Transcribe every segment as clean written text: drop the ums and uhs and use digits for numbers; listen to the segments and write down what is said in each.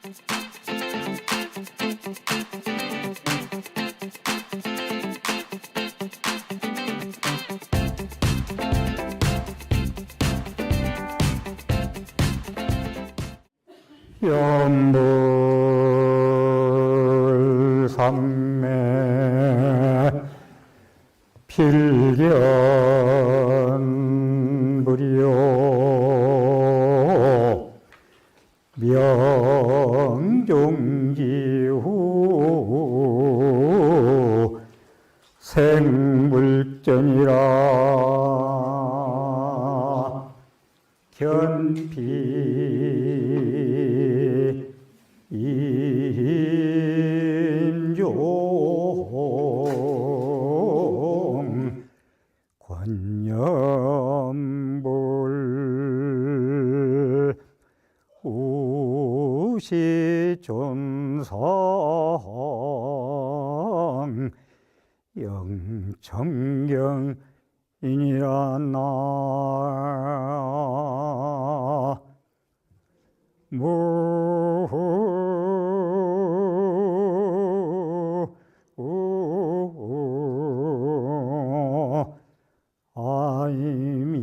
연불삼매 필견무리요 명종기후 생물전이라 견비 인종 관념불 우시존성 영청경인이라 나 아임이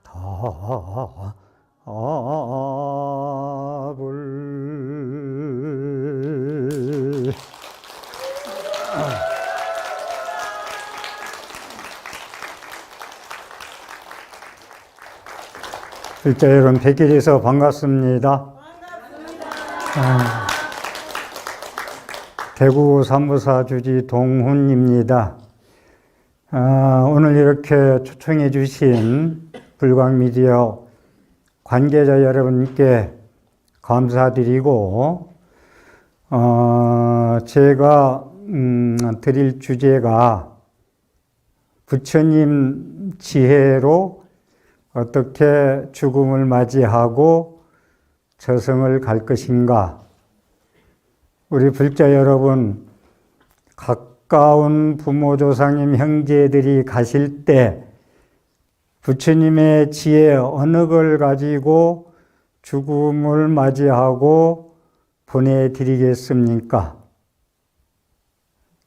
답을 글자 여러분 뵙기에서 반갑습니다. 대구 사무사 주지 동훈입니다. 오늘 이렇게 초청해 주신 불광미디어 관계자 여러분께 감사드리고 제가 드릴 주제가 부처님 지혜로 어떻게 죽음을 맞이하고 저승을 갈 것인가. 우리 불자 여러분, 가까운 부모, 조상님, 형제들이 가실 때 부처님의 지혜 어느 걸 가지고 죽음을 맞이하고 보내드리겠습니까?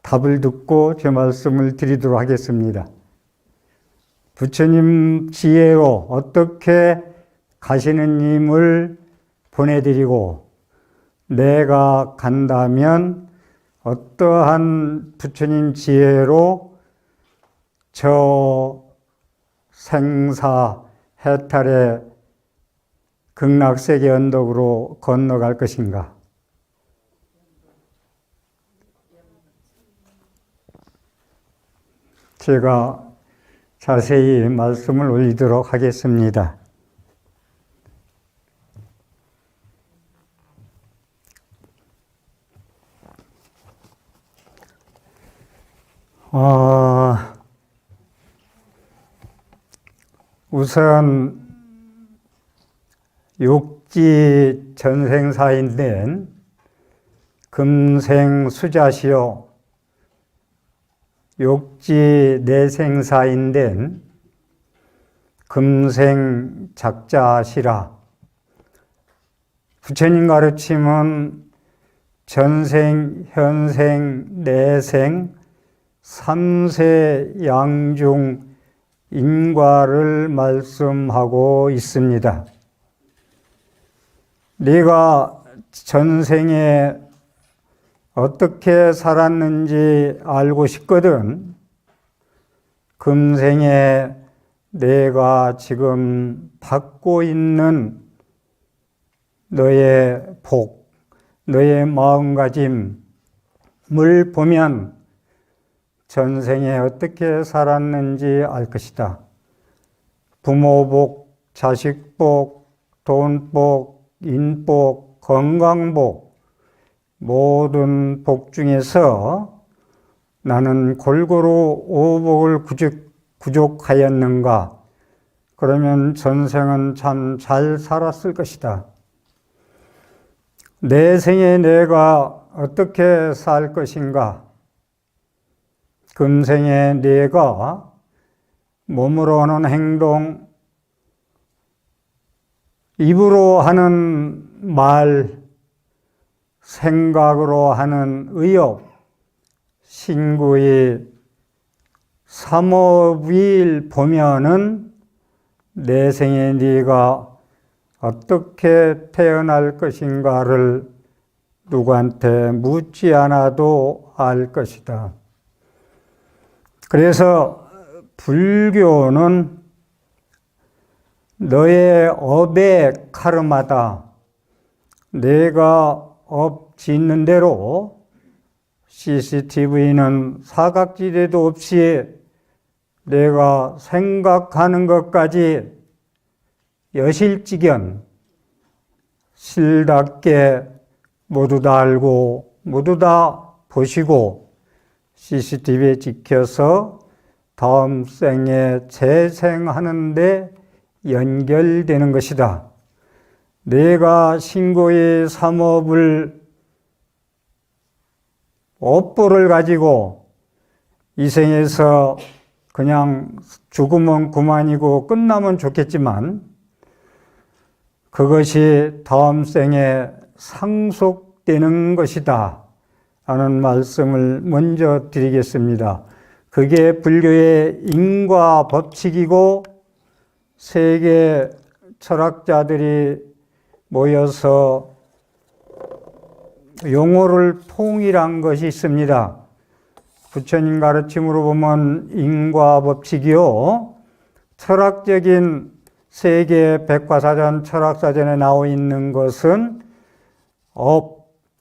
답을 듣고 제 말씀을 드리도록 하겠습니다. 부처님 지혜로 어떻게 가시는 님을 보내드리고 내가 간다면 어떠한 부처님 지혜로 저 생사 해탈의 극락세계 언덕으로 건너갈 것인가? 제가 자세히 말씀을 올리도록 하겠습니다. 우선 육지 전생사인 금생수자시요 육지 내생사인 금생작자시라. 부처님 가르침은 전생, 현생, 내생, 삼세 양중 인과를 말씀하고 있습니다. 네가 전생에 어떻게 살았는지 알고 싶거든. 금생에 내가 지금 받고 있는 너의 복, 너의 마음가짐을 보면 전생에 어떻게 살았는지 알 것이다. 부모복, 자식복, 돈복, 인복, 건강복, 모든 복 중에서 나는 골고루 오복을 구족하였는가? 그러면 전생은 참 잘 살았을 것이다. 내 생에 내가 어떻게 살 것인가? 금생에 내가 몸으로 하는 행동, 입으로 하는 말, 생각으로 하는 의욕, 신구의 삼업일 보면은 내 생에 네가 어떻게 태어날 것인가를 누구한테 묻지 않아도 알 것이다. 그래서 불교는 너의 업의 카르마다. 내가 업 짓는 대로 CCTV는 사각지대도 없이 내가 생각하는 것까지 여실직연 실답게 모두 다 알고 모두 다 보시고 CCTV에 찍혀서 다음 생에 재생하는 데 연결되는 것이다. 내가 신고의 삼업을 업보를 가지고 이 생에서 그냥 죽으면 그만이고 끝나면 좋겠지만 그것이 다음 생에 상속되는 것이다 하는 말씀을 먼저 드리겠습니다. 그게 불교의 인과 법칙이고 세계 철학자들이 모여서 용어를 통일한 것이 있습니다. 부처님 가르침으로 보면 인과 법칙이요, 철학적인 세계 백과사전 철학사전에 나와 있는 것은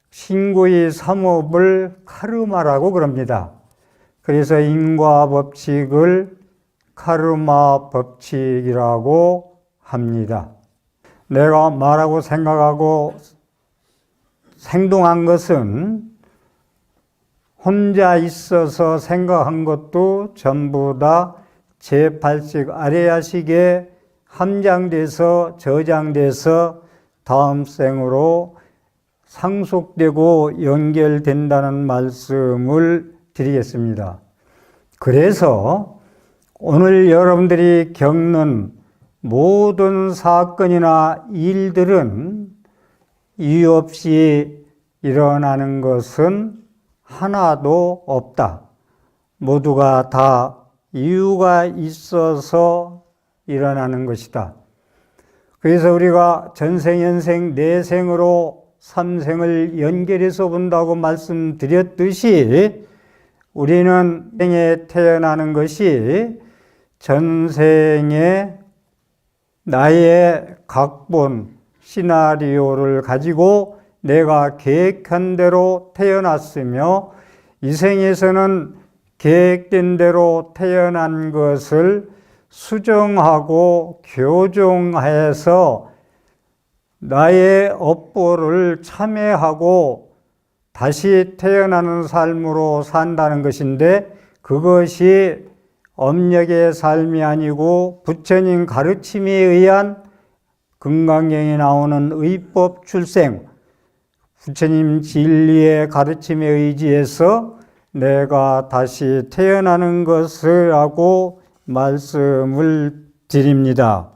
신구의 삼업을 카르마라고 그럽니다. 그래서 인과 법칙을 카르마 법칙이라고 합니다. 내가 말하고 생각하고 행동한 것은 혼자 있어서 생각한 것도 전부 다 제8식 아레야식에 함장돼서 저장돼서 다음 생으로 상속되고 연결된다는 말씀을 드리겠습니다. 그래서 오늘 여러분들이 겪는 모든 사건이나 일들은 이유 없이 일어나는 것은 하나도 없다. 모두가 다 이유가 있어서 일어나는 것이다. 그래서 우리가 전생, 연생, 내생으로 삼생을 연결해서 본다고 말씀드렸듯이 우리는 생에 태어나는 것이 전생에 나의 각본, 시나리오를 가지고 내가 계획한 대로 태어났으며 이 생에서는 계획된 대로 태어난 것을 수정하고 교정해서 나의 업보를 참회하고 다시 태어나는 삶으로 산다는 것인데 그것이 업력의 삶이 아니고 부처님 가르침에 의한 금강경에 나오는 의법 출생, 부처님 진리의 가르침에 의지해서 내가 다시 태어나는 것이라고 말씀을 드립니다.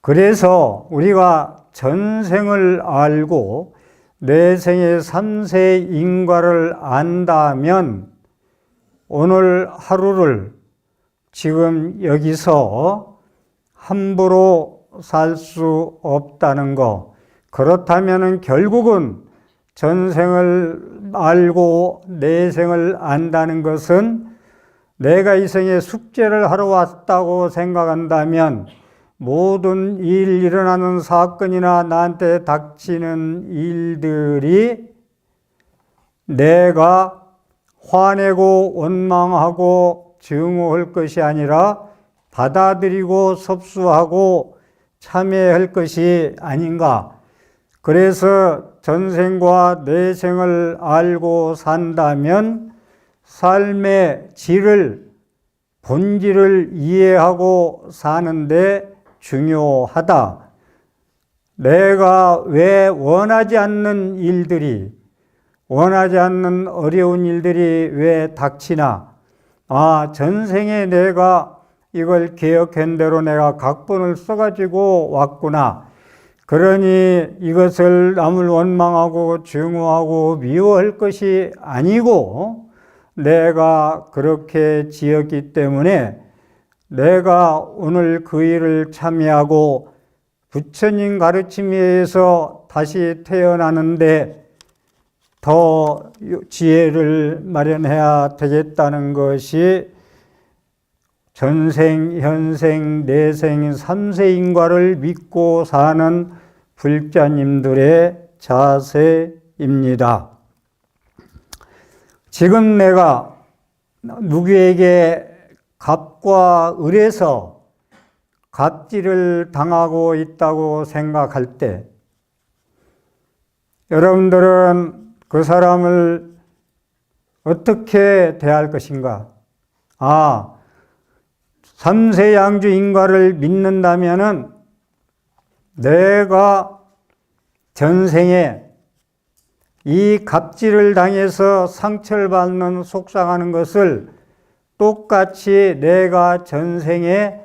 그래서 우리가 전생을 알고 내 생의 3세 인과를 안다면 오늘 하루를 지금 여기서 함부로 살 수 없다는 거. 그렇다면 결국은 전생을 알고 내생을 안다는 것은 내가 이 생에 숙제를 하러 왔다고 생각한다면 모든 일어나는 사건이나 나한테 닥치는 일들이 내가 화내고 원망하고 증오할 것이 아니라 받아들이고 섭수하고 참여할 것이 아닌가. 그래서 전생과 내생을 알고 산다면 삶의 질을, 본질을 이해하고 사는데 중요하다. 내가 왜 원하지 않는 일들이, 원하지 않는 어려운 일들이 왜 닥치나? 전생에 내가 이걸 개혁한 대로 내가 각본을 써가지고 왔구나. 그러니 이것을 남을 원망하고 증오하고 미워할 것이 아니고 내가 그렇게 지었기 때문에 내가 오늘 그 일을 참여하고 부처님 가르침에 의해서 다시 태어나는데 더 지혜를 마련해야 되겠다는 것이 전생, 현생, 내생, 삼세인과를 믿고 사는 불자님들의 자세입니다. 지금 내가 누구에게 갑과 을에서 갑질을 당하고 있다고 생각할 때 여러분들은 그 사람을 어떻게 대할 것인가? 삼세양주 인과를 믿는다면은 내가 전생에 이 갑질을 당해서 상처를 받는 속상하는 것을 똑같이 내가 전생에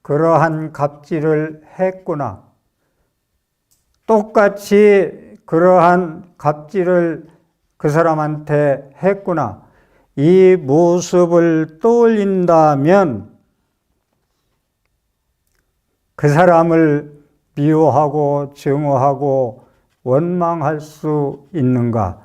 그러한 갑질을 했구나. 똑같이 그러한 갑질을 그 사람한테 했구나. 이 모습을 떠올린다면 그 사람을 미워하고 증오하고 원망할 수 있는가?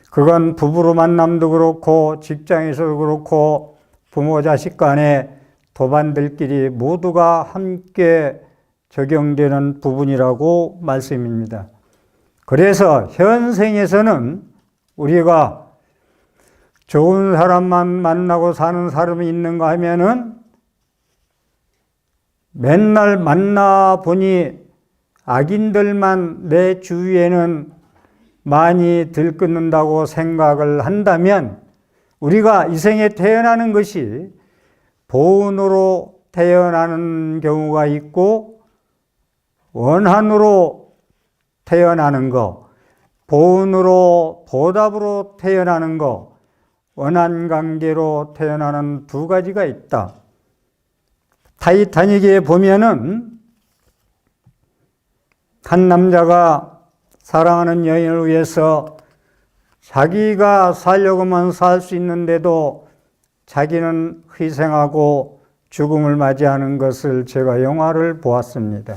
그건 부부로 만남도 그렇고 직장에서도 그렇고 부모 자식 간에 도반들끼리 모두가 함께 적용되는 부분이라고 말씀입니다. 그래서 현생에서는 우리가 좋은 사람만 만나고 사는 사람이 있는가 하면은 맨날 만나보니 악인들만 내 주위에는 많이 들끓는다고 생각을 한다면 우리가 이 생에 태어나는 것이 보은으로 태어나는 경우가 있고 원한으로 태어나는 거, 보은으로 보답으로 태어나는 거, 원한관계로 태어나는 두 가지가 있다. 타이타닉에 보면은 한 남자가 사랑하는 여인을 위해서 자기가 살려고만 살 수 있는데도 자기는 희생하고 죽음을 맞이하는 것을 제가 영화를 보았습니다.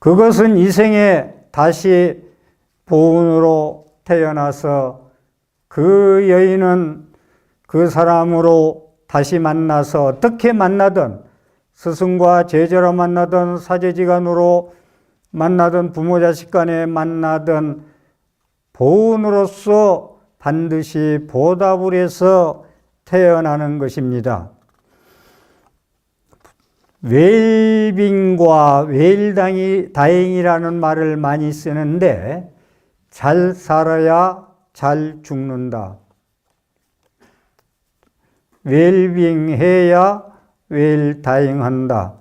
그것은 이 생에 다시 보은으로 태어나서 그 여인은 그 사람으로 다시 만나서 어떻게 만나든 스승과 제자로 만나든 사제지간으로 만나든 부모 자식 간에 만나든 보은으로서 반드시 보답을 해서 태어나는 것입니다. 웰빙과 웰다행이라는 말을 많이 쓰는데 잘 살아야 잘 죽는다. 웰빙해야 웰다행한다.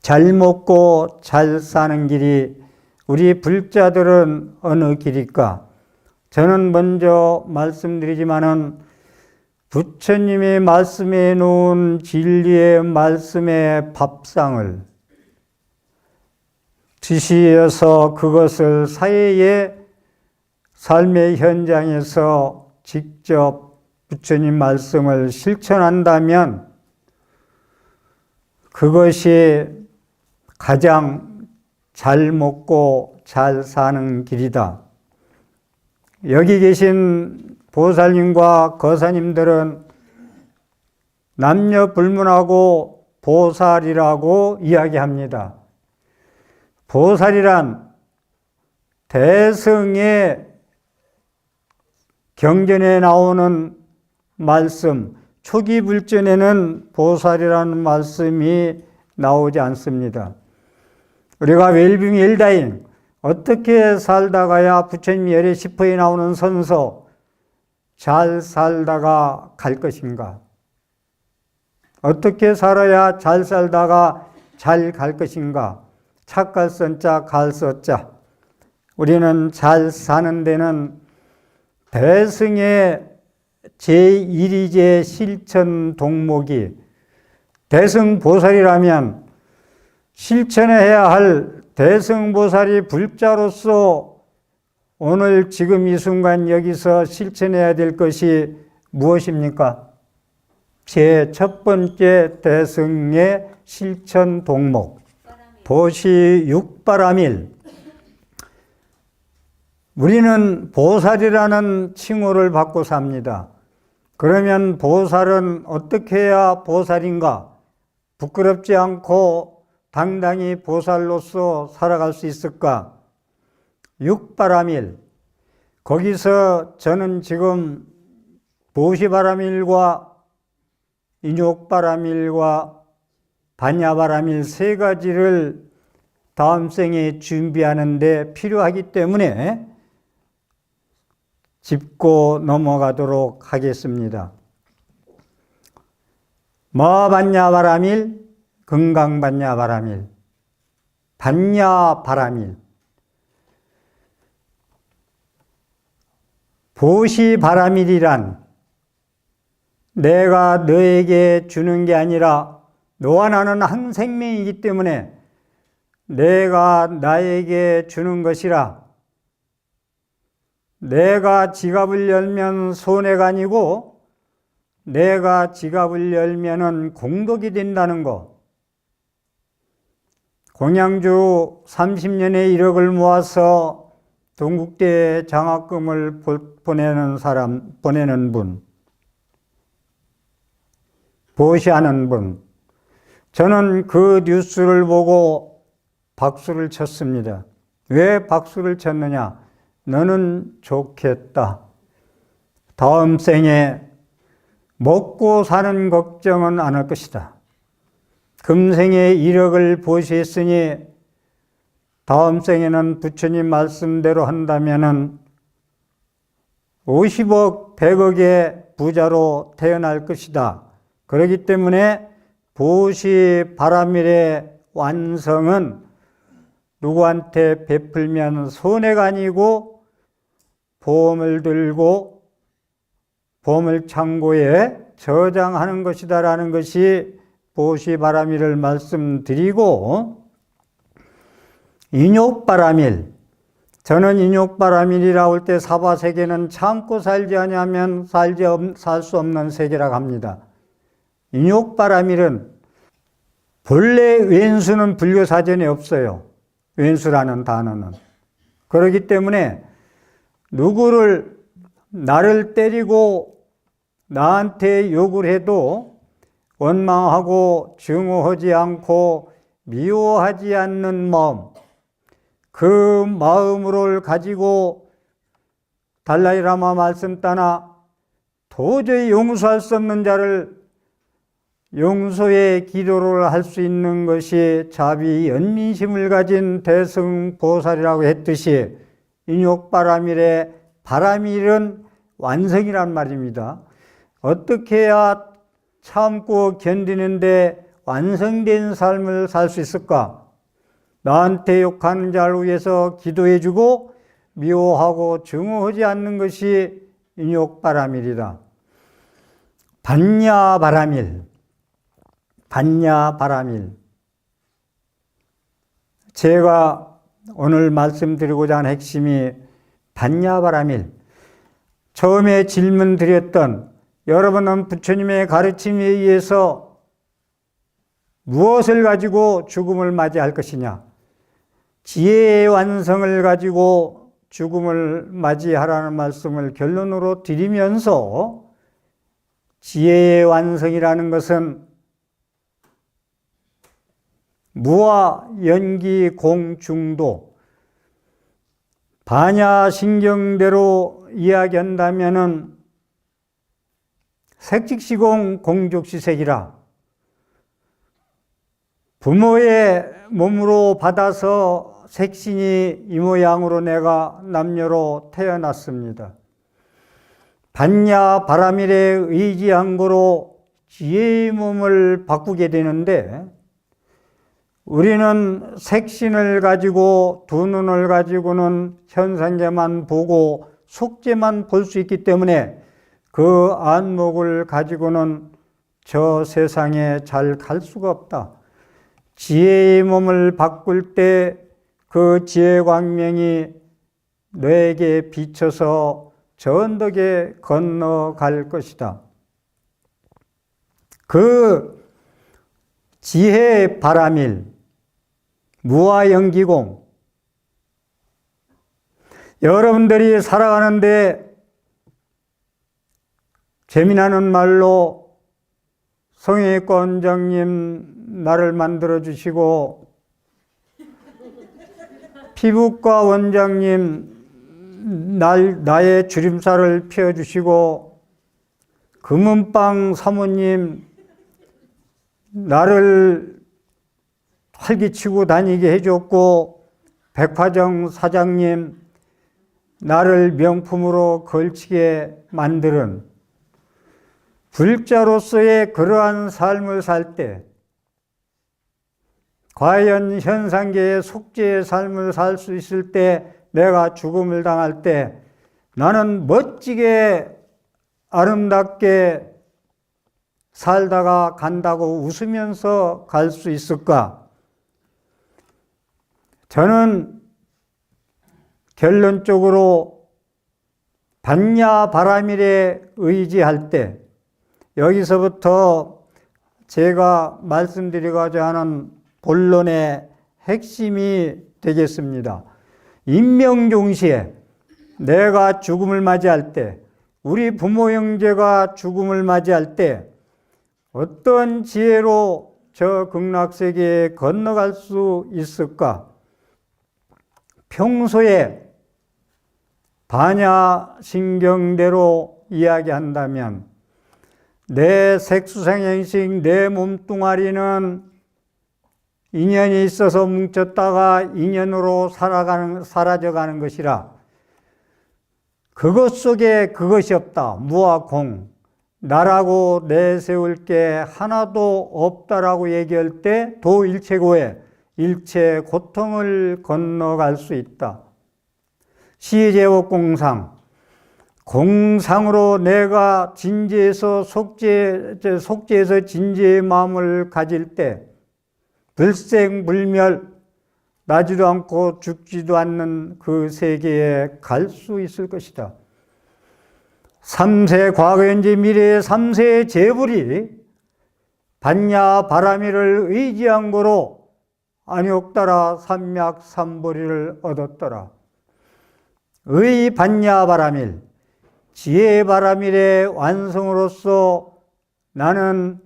잘 먹고 잘 사는 길이 우리 불자들은 어느 길일까? 저는 먼저 말씀드리지만은 부처님이 말씀해 놓은 진리의 말씀의 밥상을 드시어서 그것을 사회의 삶의 현장에서 직접 부처님 말씀을 실천한다면 그것이 가장 잘 먹고 잘 사는 길이다. 여기 계신 보살님과 거사님들은 남녀 불문하고 보살이라고 이야기합니다. 보살이란 대승의 경전에 나오는 말씀, 초기 불전에는 보살이라는 말씀이 나오지 않습니다. 우리가 웰빙 웰다잉, 어떻게 살다가야 부처님 열애 10호에 나오는 선서 잘 살다가 갈 것인가? 어떻게 살아야 잘 살다가 잘 갈 것인가? 착갈선자 갈서자. 우리는 잘 사는 데는 대승의 제1위제 실천 동목이 대승보살이라면 실천해야 할 대승보살이 불자로서 오늘 지금 이 순간 여기서 실천해야 될 것이 무엇입니까? 제 첫 번째 대승의 실천 동목, 보시 육바라밀. 우리는 보살이라는 칭호를 받고 삽니다. 그러면 보살은 어떻게 해야 보살인가? 부끄럽지 않고 당당히 보살로서 살아갈 수 있을까? 육바라밀. 거기서 저는 지금 보시바라밀과 인욕바라밀과 반야바라밀 세 가지를 다음 생에 준비하는데 필요하기 때문에 짚고 넘어가도록 하겠습니다. 마반야바라밀, 건강반야바라밀, 반야바라밀. 보시바라밀이란 내가 너에게 주는 게 아니라 너와 나는 한 생명이기 때문에 내가 나에게 주는 것이라. 내가 지갑을 열면 손해가 아니고 내가 지갑을 열면은 공덕이 된다는 거. 공양주 30년에 1억을 모아서 동국대에 장학금을 보내는 분, 보시하는 분. 저는 그 뉴스를 보고 박수를 쳤습니다. 왜 박수를 쳤느냐? 너는 좋겠다. 다음 생에 먹고 사는 걱정은 안 할 것이다. 금생에 1억을 보시했으니 다음 생에는 부처님 말씀대로 한다면은 50억, 100억의 부자로 태어날 것이다. 그렇기 때문에 보시바라밀의 완성은 누구한테 베풀면 손해가 아니고 보험을 들고 보물창고에 저장하는 것이다라는 것이 보시바라밀을 말씀드리고, 인욕바라밀. 저는 인욕바라밀이라고 할 때 사바세계는 참고 살지 아니하면 살 수 없는 세계라고 합니다. 인욕바라밀은 본래 왼수는 불교사전에 없어요. 왼수라는 단어는. 그렇기 때문에 누구를 나를 때리고 나한테 욕을 해도 원망하고 증오하지 않고 미워하지 않는 마음, 그 마음을 가지고 달라이라마 말씀 따나 도저히 용서할 수 없는 자를 용서의 기도를 할 수 있는 것이 자비 연민심을 가진 대승보살이라고 했듯이 인욕바라밀의 바라밀은 완성이란 말입니다. 어떻게 해야 참고 견디는데 완성된 삶을 살 수 있을까? 나한테 욕하는 자를 위해서 기도해주고 미워하고 증오하지 않는 것이 인욕바라밀이다. 반야바라밀. 반야바라밀. 제가 오늘 말씀드리고자 하는 핵심이 반야바라밀. 처음에 질문 드렸던, 여러분은 부처님의 가르침에 의해서 무엇을 가지고 죽음을 맞이할 것이냐? 지혜의 완성을 가지고 죽음을 맞이하라는 말씀을 결론으로 드리면서, 지혜의 완성이라는 것은 무아, 연기, 공, 중도, 반야신경대로 이야기한다면은 색직시공 공족시색이라. 부모의 몸으로 받아서 색신이 이 모양으로 내가 남녀로 태어났습니다. 반야 바라밀에 의지한 거로 지혜의 몸을 바꾸게 되는데, 우리는 색신을 가지고 두 눈을 가지고는 현상계만 보고 속죄만 볼 수 있기 때문에 그 안목을 가지고는 저 세상에 잘 갈 수가 없다. 지혜의 몸을 바꿀 때 그 지혜 광명이 너에게 비춰서 저 언덕에 건너갈 것이다. 그 지혜의 바람일, 무아연기공, 여러분들이 살아가는데 재미나는 말로 성형외과 원장님 나를 만들어 주시고 피부과 원장님 나의 주름살을 펴주시고 금은방 사모님 나를 활기치고 다니게 해줬고 백화점 사장님 나를 명품으로 걸치게 만드는 불자로서의 그러한 삶을 살 때 과연 현상계의 속죄의 삶을 살 수 있을 때 내가 죽음을 당할 때 나는 멋지게 아름답게 살다가 간다고 웃으면서 갈 수 있을까? 저는 결론적으로 반야바라밀에 의지할 때 여기서부터 제가 말씀드리고자 하는 본론의 핵심이 되겠습니다. 임명종시에 내가 죽음을 맞이할 때, 우리 부모 형제가 죽음을 맞이할 때 어떤 지혜로 저 극락세계에 건너갈 수 있을까? 평소에 반야신경대로 이야기한다면 내 색수생행식, 내 몸뚱아리는 인연이 있어서 뭉쳤다가 인연으로 사라져가는 것이라 그것 속에 그것이 없다. 무아공, 나라고 내세울 게 하나도 없다라고 얘기할 때 도일체고에 일체 고통을 건너갈 수 있다. 시제법 공상, 공상으로 내가 진지에서 속죄에서 진지의 마음을 가질 때 불생불멸, 나지도 않고 죽지도 않는 그 세계에 갈 수 있을 것이다. 3세 과거 현재 미래의 3세의 재불이 반야바라밀을 의지한 거로 안욕따라 삼맥삼보리를 얻었더라. 의 반야바라밀, 지혜의 바라밀의 완성으로서 나는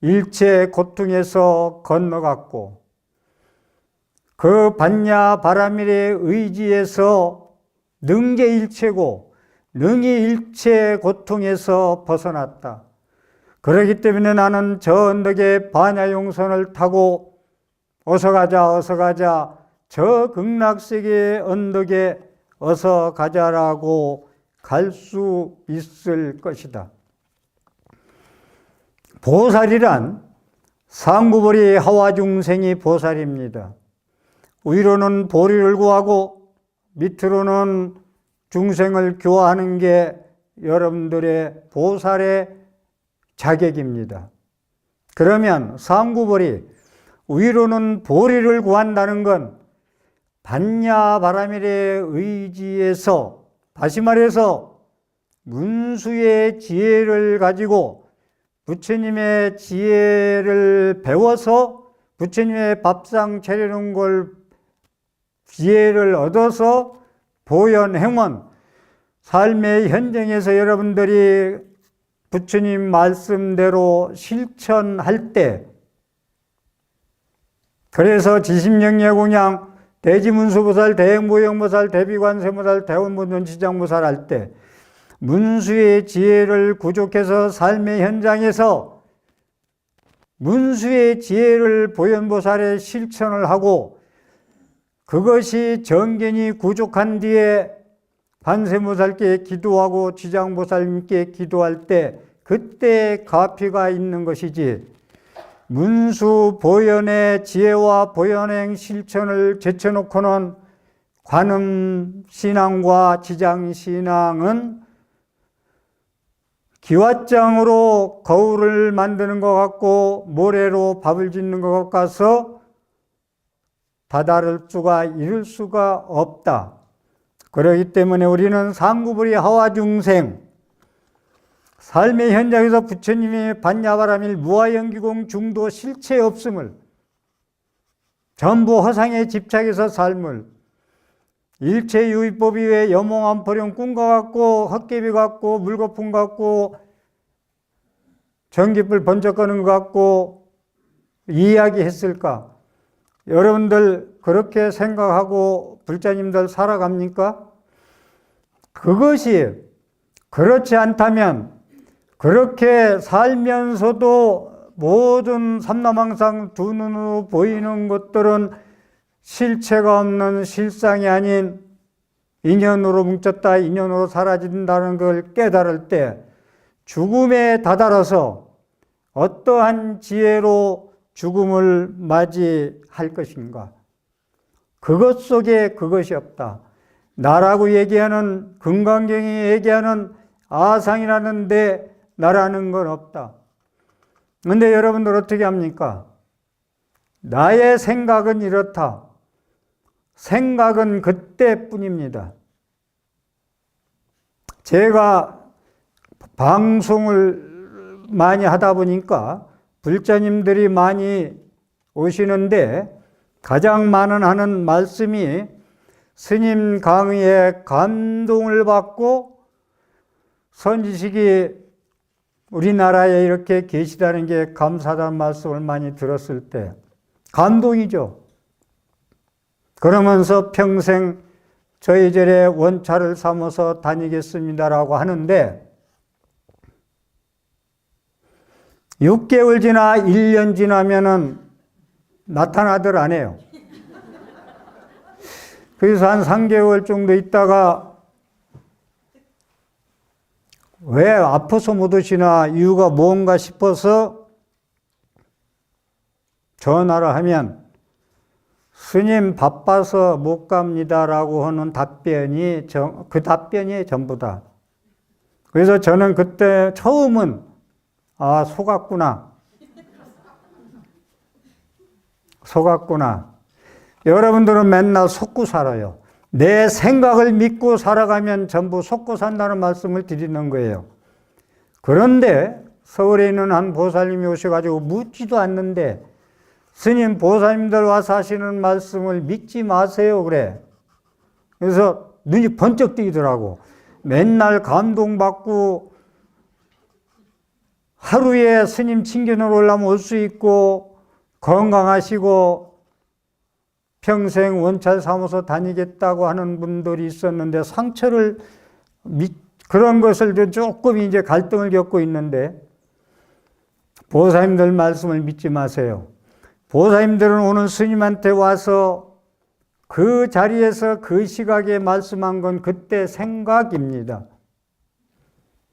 일체 고통에서 건너갔고 그 반야바라밀의 의지에서 능계일체고 능히 일체 고통에서 벗어났다. 그렇기 때문에 나는 저 언덕에 반야용선을 타고 어서 가자 저 극락세계의 언덕에 어서 가자라고 갈 수 있을 것이다. 보살이란 상구보리 하와중생이 보살입니다. 위로는 보리를 구하고 밑으로는 중생을 교화하는 게 여러분들의 보살의 자격입니다. 그러면 상구보리, 위로는 보리를 구한다는 건 반야바라밀의 의지에서, 다시 말해서 문수의 지혜를 가지고 부처님의 지혜를 배워서 부처님의 밥상 차리는 걸 지혜를 얻어서 보현 행원, 삶의 현장에서 여러분들이 부처님 말씀대로 실천할 때, 그래서 지심영예공양, 대지문수보살, 대행보영보살, 대비관세보살, 대원문전지장보살 할 때 문수의 지혜를 구족해서 삶의 현장에서 문수의 지혜를 보현보살의 실천을 하고 그것이 정견이 구족한 뒤에 관세음보살께 기도하고 지장보살님께 기도할 때 그때 가피가 있는 것이지, 문수 보현의 지혜와 보현행 실천을 제쳐놓고는 관음신앙과 지장신앙은 기왓장으로 거울을 만드는 것 같고 모래로 밥을 짓는 것 같아서 다다를 수가 이룰 수가 없다. 그렇기 때문에 우리는 상구불이 하와중생, 삶의 현장에서 부처님의 반야바라밀 무아연기공 중도 실체 없음을, 전부 허상에 집착해서 삶을, 일체유의법 이외에 여몽한포령 꿈과 같고 헛개비 같고 물거품 같고 전기불 번쩍거는 것 같고 이야기했을까? 여러분들 그렇게 생각하고 불자님들 살아갑니까? 그것이 그렇지 않다면 그렇게 살면서도 모든 삼라망상 두 눈으로 보이는 것들은 실체가 없는 실상이 아닌 인연으로 뭉쳤다 인연으로 사라진다는 걸 깨달을 때 죽음에 다다라서 어떠한 지혜로 죽음을 맞이할 것인가? 그것 속에 그것이 없다. 나라고 얘기하는 금강경이 얘기하는 아상이라는데 나라는 건 없다. 그런데 여러분들 어떻게 합니까? 나의 생각은 이렇다. 생각은 그때뿐입니다. 제가 방송을 많이 하다 보니까 불자님들이 많이 오시는데 가장 많은 하는 말씀이 스님 강의에 감동을 받고 선지식이 우리나라에 이렇게 계시다는 게 감사하다는 말씀을 많이 들었을 때 감동이죠. 그러면서 평생 저희 절에 원차를 삼아서 다니겠습니다라고 하는데 6개월 지나 1년 지나면은 나타나들 안 해요. 그래서 한 3개월 정도 있다가 왜 아파서 못 오시나 이유가 뭔가 싶어서 전화를 하면 스님 바빠서 못 갑니다라고 하는 답변이 그 답변이 전부다. 그래서 저는 그때 처음은 속았구나. 속았구나. 여러분들은 맨날 속고 살아요. 내 생각을 믿고 살아가면 전부 속고 산다는 말씀을 드리는 거예요. 그런데 서울에 있는 한 보살님이 오셔가지고 묻지도 않는데 스님 보살님들 와서 하시는 말씀을 믿지 마세요 그래. 그래서 눈이 번쩍 뜨이더라고. 맨날 감동받고 하루에 스님 친견으로 올라면 올 수 있고 건강하시고 평생 원찰 삼아서 다니겠다고 하는 분들이 있었는데 상처를 그런 것을 조금 이제 갈등을 겪고 있는데 보살님들 말씀을 믿지 마세요. 보살님들은 오늘 스님한테 와서 그 자리에서 그 시각에 말씀한 건 그때 생각입니다.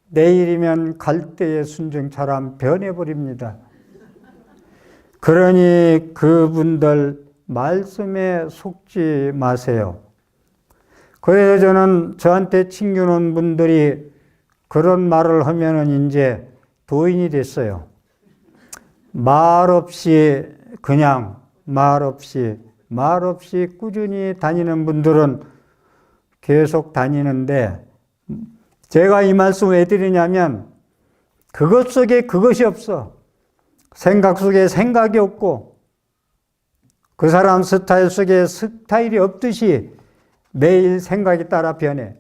내일이면 갈대의 순정처럼 변해버립니다. 그러니 그분들 말씀에 속지 마세요. 그래서 저는 저한테 친구는 분들이 그런 말을 하면은 이제 도인이 됐어요. 말없이 그냥 말없이 꾸준히 다니는 분들은 계속 다니는데 제가 이 말씀을 왜 드리냐면 그것 속에 그것이 없어. 생각 속에 생각이 없고 그 사람 스타일 속에 스타일이 없듯이 매일 생각이 따라 변해.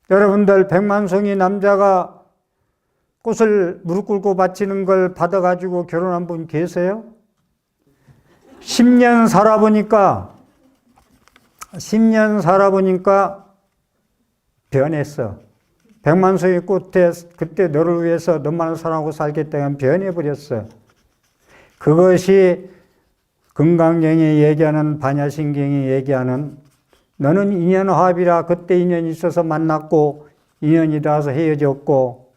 여러분들 백만송이 남자가 꽃을 무릎 꿇고 바치는 걸 받아가지고 결혼한 분 계세요? 10년 살아보니까 변했어. 백만송이 꽃에 그때 너를 위해서 너만을 사랑하고 살겠다면 변해버렸어. 그것이 금강경이 얘기하는 반야신경이 얘기하는 너는 인연화합이라 그때 인연이 있어서 만났고 인연이 닿아서 헤어졌고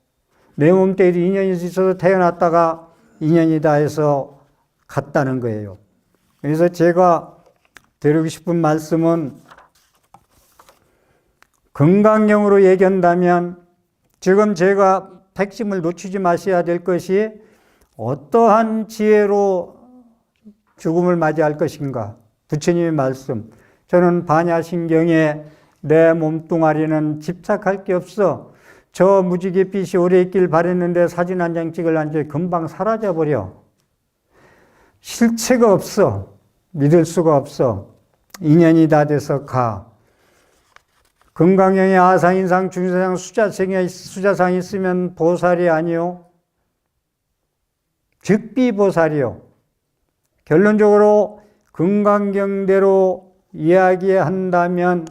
내 몸때에도 인연이 있어서 태어났다가 인연이 닿아서 갔다는 거예요. 그래서 제가 드리고 싶은 말씀은 금강경으로 얘기한다면 지금 제가 핵심을 놓치지 마셔야 될 것이 어떠한 지혜로 죽음을 맞이할 것인가. 부처님의 말씀. 저는 반야신경에 내 몸뚱아리는 집착할 게 없어. 저 무지갯빛이 오래 있길 바랬는데 사진 한 장 찍으려는데 금방 사라져버려. 실체가 없어. 믿을 수가 없어. 인연이 다 돼서 가. 금강경에 아상인상 중세상 수자상이 있으면 보살이 아니요. 즉비보살이요. 결론적으로 금강경대로 이야기한다면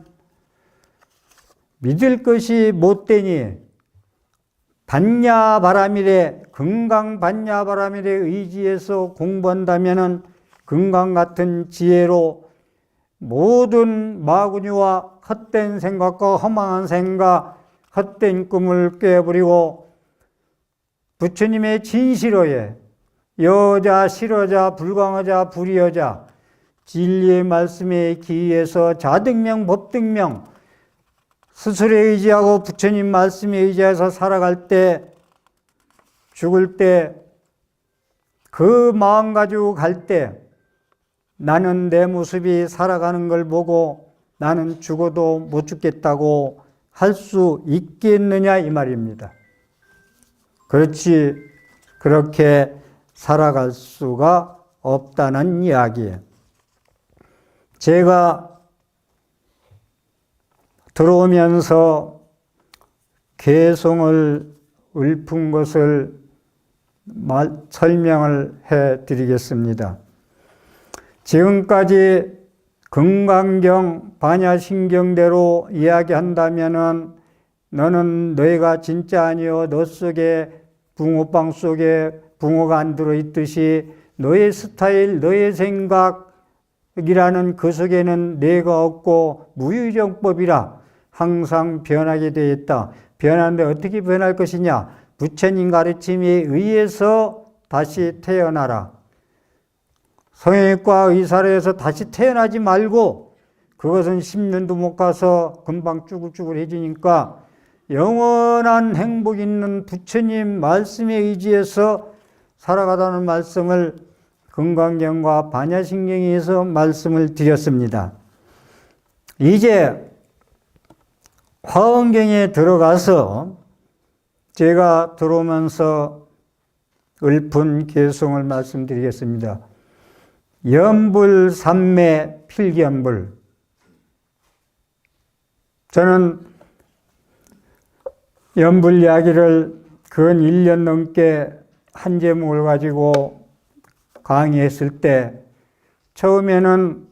믿을 것이 못되니 반야바라밀에 금강반야바라밀에 의지해서 공부한다면은 금강 같은 지혜로 모든 마구니와 헛된 생각과 허망한 생각, 헛된 꿈을 깨버리고 부처님의 진실어에 여자, 실어자, 불광어자, 불의어자 진리의 말씀에 기해서 자등명, 법등명 스스로에 의지하고 부처님 말씀에 의지해서 살아갈 때, 죽을 때, 그 마음 가지고 갈 때 나는 내 모습이 살아가는 걸 보고 나는 죽어도 못 죽겠다고 할 수 있겠느냐 이 말입니다. 그렇지, 그렇게 살아갈 수가 없다는 이야기예요. 제가 들어오면서 개성을 읊은 것을 설명을 해 드리겠습니다. 지금까지 금강경 반야신경대로 이야기한다면은 너는 너희가 진짜 아니요. 너 속에 붕어빵 속에 붕어가 안 들어있듯이 너의 스타일, 너의 생각이라는 그 속에는 내가 없고 무유정법이라 항상 변하게 되어 있다. 변하는데 어떻게 변할 것이냐? 부처님 가르침에 의해서 다시 태어나라. 성형외과 의사로 해서 다시 태어나지 말고 그것은 10년도 못 가서 금방 쭈글쭈글해지니까 영원한 행복 있는 부처님 말씀에 의지해서 살아가다는 말씀을 금강경과 반야신경에서 말씀을 드렸습니다. 이제 화엄경에 들어가서 제가 들어오면서 읊은 개성을 말씀드리겠습니다. 연불삼매 필견불. 저는 연불 이야기를 근 1년 넘게 한 제목을 가지고 강의했을 때 처음에는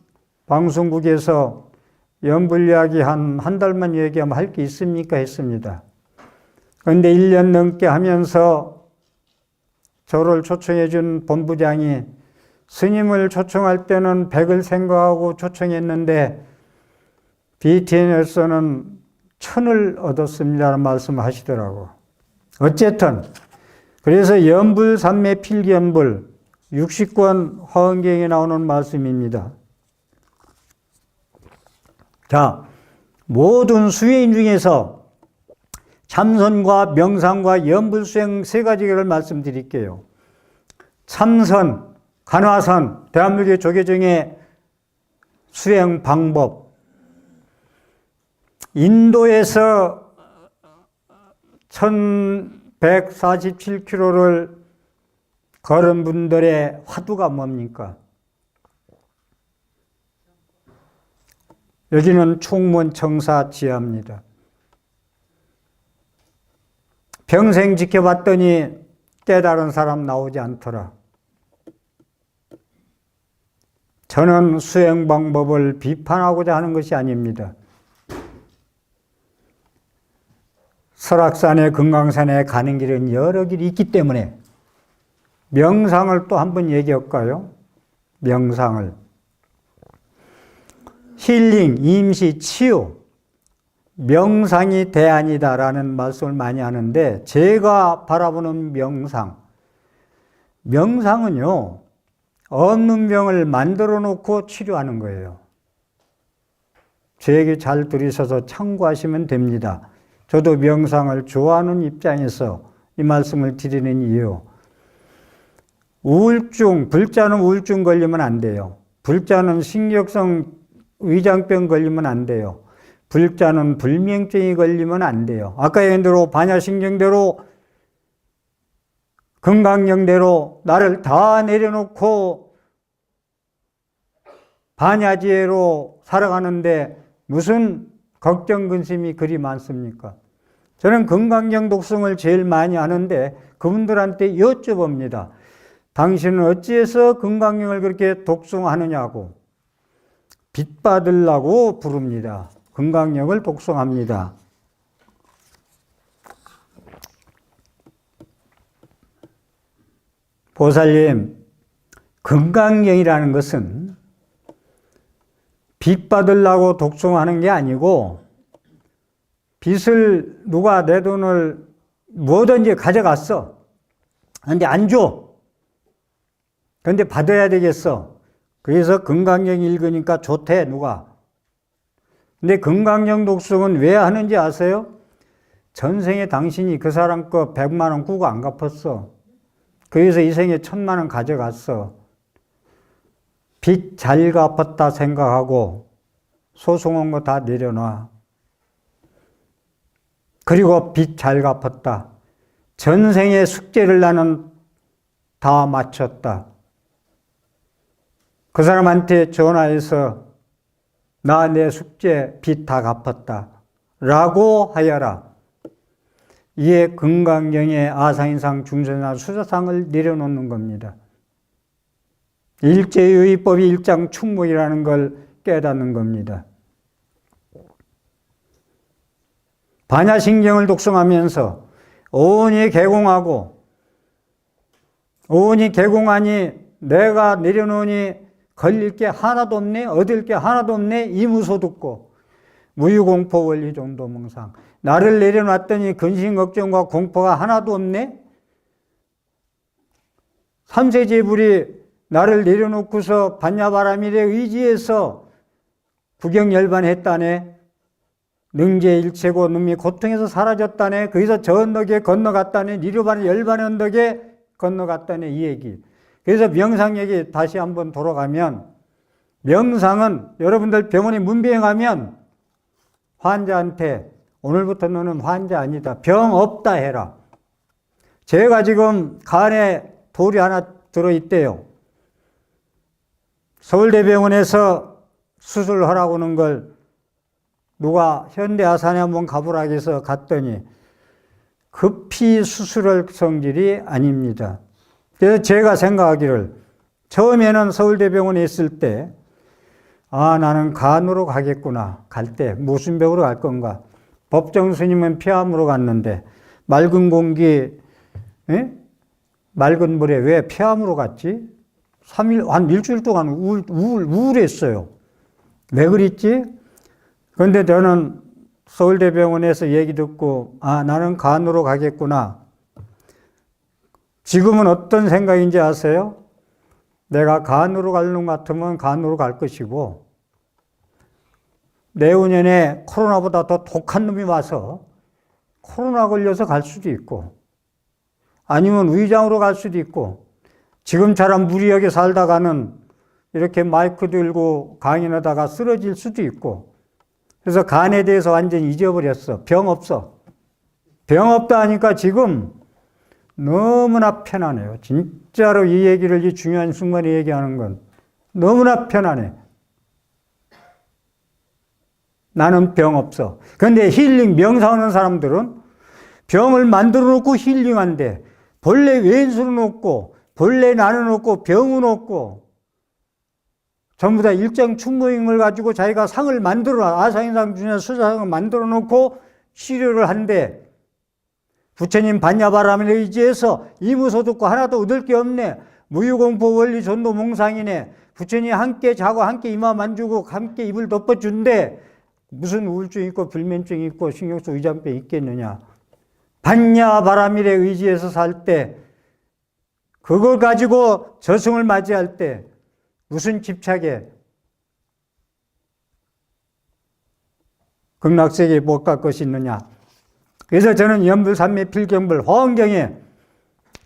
방송국에서 연불 이야기 한 달만 얘기하면 할 게 있습니까? 했습니다. 그런데 1년 넘게 하면서 저를 초청해 준 본부장이 스님을 초청할 때는 100을 생각하고 초청했는데 BTN에서는 1000을 얻었습니다라는 말씀을 하시더라고. 어쨌든 그래서 연불삼매 필견불 60권 화엄경에 나오는 말씀입니다. 자, 모든 수행인 중에서 참선과 명상과 연불수행 세 가지를 말씀드릴게요. 참선, 간화선, 대한민국의 조계종의 수행 방법. 인도에서 1147km를 걸은 분들의 화두가 뭡니까? 여기는 총문청사 지하입니다. 평생 지켜봤더니 깨달은 사람 나오지 않더라. 저는 수행 방법을 비판하고자 하는 것이 아닙니다. 설악산에 금강산에 가는 길은 여러 길이 있기 때문에 명상을 또 한번 얘기할까요? 명상을. 힐링, 임시, 치유, 명상이 대안이다라는 말씀을 많이 하는데 제가 바라보는 명상은요, 없는 병을 만들어 놓고 치료하는 거예요. 제 얘기 잘 들으셔서 참고하시면 됩니다. 저도 명상을 좋아하는 입장에서 이 말씀을 드리는 이유. 우울증, 불자는 우울증 걸리면 안 돼요. 불자는 신경성 위장병 걸리면 안 돼요. 불자는 불면증이 걸리면 안 돼요. 아까 얘기한 대로 반야신경대로 건강령대로 나를 다 내려놓고 반야지혜로 살아가는데 무슨 걱정, 근심이 그리 많습니까? 저는 건강령 독성을 제일 많이 하는데 그분들한테 여쭤봅니다. 당신은 어찌해서 건강령을 그렇게 독송하느냐고. 빚 받으려고 부릅니다. 건강령을 독송합니다. 보살님, 건강령이라는 것은 빚 받으려고 독송하는 게 아니고 빚을 누가 내 돈을 뭐든지 가져갔어. 근데 안 줘. 근데 받아야 되겠어. 그래서 건강령 읽으니까 좋대, 누가. 근데 건강령 독송은 왜 하는지 아세요? 전생에 당신이 그 사람 거 100만 원 꾸고 안 갚았어. 그래서 이 생에 1000만 원 가져갔어. 빚 잘 갚았다 생각하고 소송한 거 다 내려놔. 그리고 빚 잘 갚았다. 전생의 숙제를 나는 다 마쳤다. 그 사람한테 전화해서 나 내 숙제 빚 다 갚았다 라고 하여라. 이에 건강령의 아사인상 중선상 수사상을 내려놓는 겁니다. 일제유의법이 일장 충목이라는 걸 깨닫는 겁니다. 반야신경을 독송하면서 오온이 개공하고 오온이 개공하니 내가 내려놓으니 걸릴 게 하나도 없네, 얻을 게 하나도 없네, 이무소득고 무유공포 원리 종도몽상. 나를 내려놨더니 근심 걱정과 공포가 하나도 없네. 삼세제불이 나를 내려놓고서 반야바라밀에 의지해서 구경열반했다네. 능제일체고 놈이 고통에서 사라졌다네. 거기서 저 언덕에 건너갔다네. 니르바는 열반의 언덕에 건너갔다네. 이 얘기. 그래서 명상 얘기 다시 한번 돌아가면, 명상은 여러분들 병원에 문병하면 환자한테 오늘부터 너는 환자 아니다. 병 없다 해라. 제가 지금 간에 돌이 하나 들어있대요. 서울대병원에서 수술하라고 하는 걸 누가 현대아산에 한번 가보라 해서 갔더니 급히 수술할 성질이 아닙니다. 그래서 제가 생각하기를 처음에는 서울대병원에 있을 때 나는 간으로 가겠구나. 갈 때 무슨 병으로 갈 건가. 법정 스님은 폐암으로 갔는데 맑은 공기, 맑은 물에 왜 폐암으로 갔지? 한 일주일 동안 우울했어요. 왜 그랬지? 그런데 저는 서울대병원에서 얘기 듣고 나는 간으로 가겠구나. 지금은 어떤 생각인지 아세요? 내가 간으로 가는 것 같으면 간으로 갈 것이고 내후년에 코로나보다 더 독한 놈이 와서 코로나 걸려서 갈 수도 있고 아니면 위장으로 갈 수도 있고 지금처럼 무리하게 살다가는 이렇게 마이크 들고 강연하다가 쓰러질 수도 있고 그래서 간에 대해서 완전히 잊어버렸어. 병 없어. 병 없다 하니까 지금 너무나 편하네요. 진짜로 이 얘기를 이 중요한 순간에 얘기하는 건 너무나 편하네. 나는 병 없어. 그런데 힐링, 명상하는 사람들은 병을 만들어 놓고 힐링한대. 본래 왼수는 없고, 본래 나는 없고, 병은 없고, 전부 다 일정 충무임을 가지고 자기가 상을 만들어, 아사인상 중에 수사상을 만들어 놓고 치료를 한대. 부처님 반야바람에 의지해서 이무소득고 하나도 얻을 게 없네. 무유공포 원리 전도 몽상이네. 부처님 함께 자고 함께 이마 만주고 함께 입을 덮어준대. 무슨 우울증 있고 불면증 있고 신경성 위장병 있겠느냐. 반야바라밀에 의지해서 살 때 그걸 가지고 저승을 맞이할 때 무슨 집착에 극락세계에 못 갈 것이 있느냐. 그래서 저는 염불삼매 필경불 화엄경에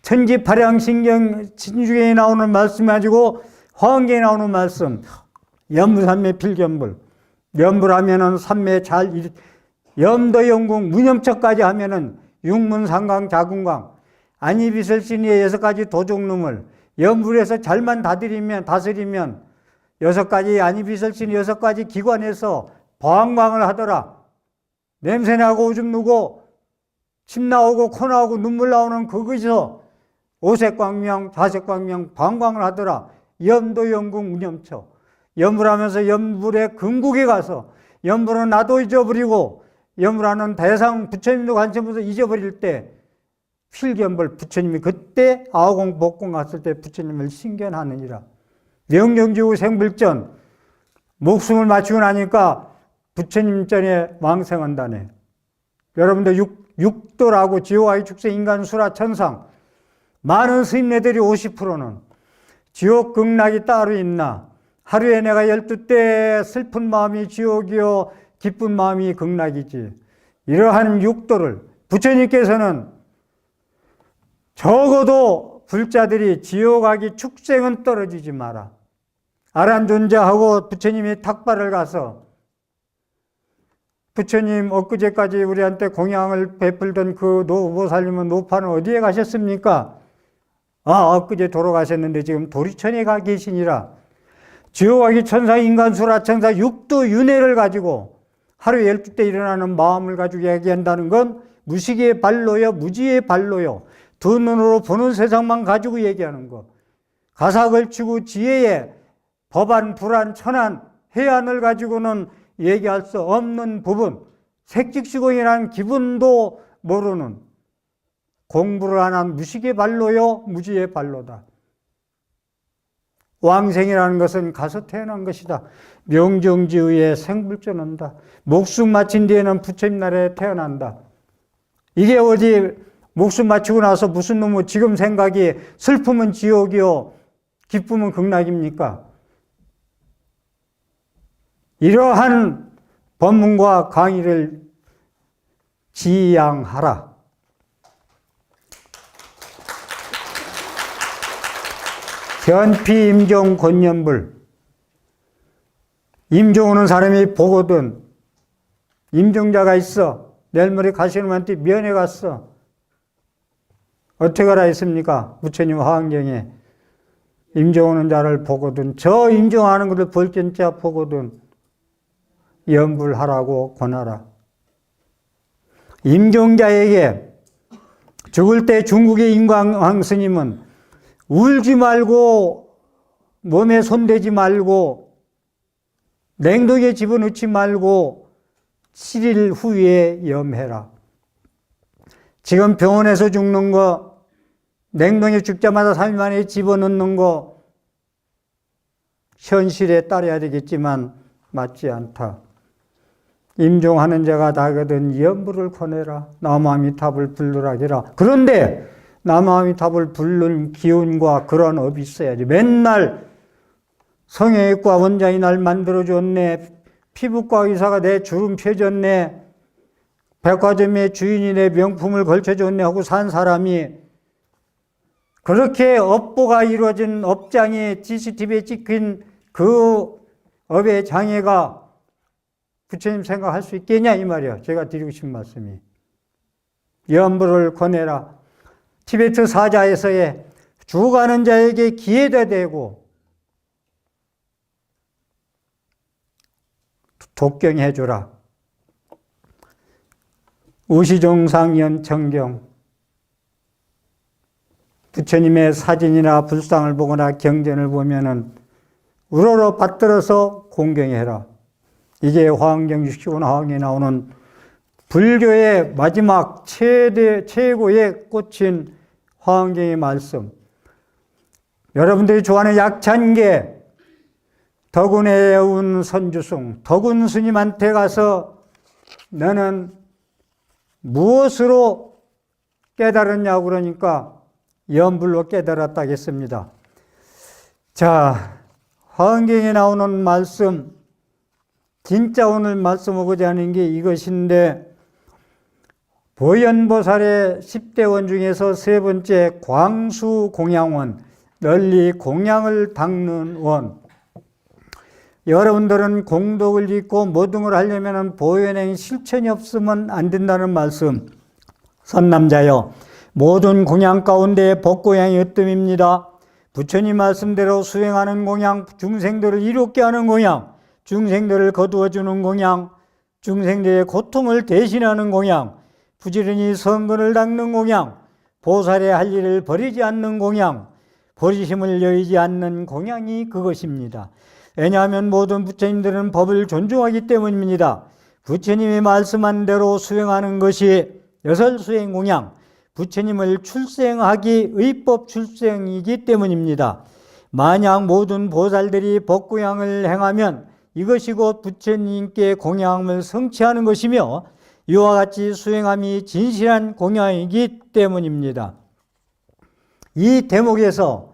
천지파량신경 신중에 나오는 말씀 가지고 화엄경에 나오는 말씀 염불삼매 필경불 염불하면은 삼매 잘 염도영궁 무념척까지 하면은 육문상강 자궁강 안이비설신의 6가지 도종lum을 염불에서 잘만 다스리면 6가지 안이비설신 6가지 기관에서 방광을 하더라. 냄새나고 오줌 누고 침 나오고 코 나오고 눈물 나오는 그것에서 오색광명 좌색광명 방광을 하더라. 염도영궁 무념처 염불하면서 염불의 근국에 가서 염불은 나도 잊어버리고 염불하는 대상 부처님도 관심없어 잊어버릴 때 필경불 부처님이 그때 아오공 복공 갔을 때 부처님을 신견하느니라. 명경지구 생불전 목숨을 마치고 나니까 부처님 전에 왕생한다네. 여러분들 육도라고 지옥아기 축생 인간 수라 천상 많은 스님네들이 50%는 지옥 극락이 따로 있나 하루에 내가 12때 슬픈 마음이 지옥이요 기쁜 마음이 극락이지. 이러한 육도를 부처님께서는 적어도 불자들이 지옥아기 축생은 떨어지지 마라. 아란존자하고 부처님이 탁발을 가서 부처님 엊그제까지 우리한테 공양을 베풀던 그 노보살님은 노파는 어디에 가셨습니까? 엊그제 돌아가셨는데 지금 도리천에 가 계시니라. 지옥아기 천사 인간수라 천사 육도 윤회를 가지고 하루 12때 일어나는 마음을 가지고 얘기한다는 건 무식의 발로요 무지의 발로요 두 눈으로 보는 세상만 가지고 얘기하는 거. 가사걸치고 지혜의 법안 불안 천안 해안을 가지고는 얘기할 수 없는 부분 색직시공이라는 기분도 모르는 공부를 안 한 무식의 발로요 무지의 발로다. 왕생이라는 것은 가서 태어난 것이다. 명정지의에 생불전한다. 목숨 마친 뒤에는 부처님 나라에 태어난다. 이게 어디 목숨 마치고 나서 무슨 놈의 지금 생각이 슬픔은 지옥이요 기쁨은 극락입니까? 이러한 법문과 강의를 지양하라. 견피 임종 권연불. 임종 오는 사람이 보거든. 임종자가 있어. 내일 모레 가시놈한테 면회 갔어. 어떻게 하라 했습니까? 부처님 화엄경에 임종 오는 자를 보거든. 저 임종하는 것을 볼견자 보거든. 염불하라고 권하라. 임종자에게 죽을 때 중국의 인광왕 스님은 울지 말고 몸에 손대지 말고 냉동에 집어넣지 말고 7일 후에 염해라. 지금 병원에서 죽는 거 냉동에 죽자마자 3일 만에 집어넣는 거 현실에 따라야 되겠지만 맞지 않다. 임종하는 자가 다거든 염불을 권해라. 나무아미탑을 불르라기라. 그런데 나무아미탑을 부른 기운과 그런 업이 있어야지. 맨날 성형외과 원장이 날 만들어줬네. 피부과 의사가 내 주름 펴줬네. 백화점의 주인이 내 명품을 걸쳐줬네 하고 산 사람이 그렇게 업보가 이루어진 업장에 CCTV에 찍힌 그 업의 장애가 부처님 생각할 수 있겠냐 이 말이야. 제가 드리고 싶은 말씀이. 염불을 권해라. 티베트 사자에서의 죽어가는 자에게 기회가 되고 독경해주라. 우시종상연 청경. 부처님의 사진이나 불상을 보거나 경전을 보면은 우러러 받들어서 공경해라. 이게 화엄경 65나 화엄경에 나오는 불교의 마지막 최고의 꽃인 화엄경의 말씀. 여러분들이 좋아하는 약찬계, 덕운의 운 선주승, 덕운 스님한테 가서 너는 무엇으로 깨달았냐고 그러니까 염불로 깨달았다겠습니다. 자, 화엄경에 나오는 말씀, 진짜 오늘 말씀하고자 하는 게 이것인데 보현보살의 10대 원 중에서 세 번째 광수공양원, 널리 공양을 닦는 원. 여러분들은 공덕을 짓고 모든 걸 하려면 보현행 실천이 없으면 안 된다는 말씀. 선남자여, 모든 공양 가운데 법공양이 으뜸입니다. 부처님 말씀대로 수행하는 공양, 중생들을 이롭게 하는 공양, 중생들을 거두어주는 공양, 중생들의 고통을 대신하는 공양, 부지런히 성근을 닦는 공양, 보살의 할 일을 버리지 않는 공양, 버리심을 여의지 않는 공양이 그것입니다. 왜냐하면 모든 부처님들은 법을 존중하기 때문입니다. 부처님이 말씀한 대로 수행하는 것이 여설수행 공양, 부처님을 출생하기 의법 출생이기 때문입니다. 만약 모든 보살들이 법공양을 행하면 이것이 곧 부처님께 공양을 성취하는 것이며 이와 같이 수행함이 진실한 공양이기 때문입니다. 이 대목에서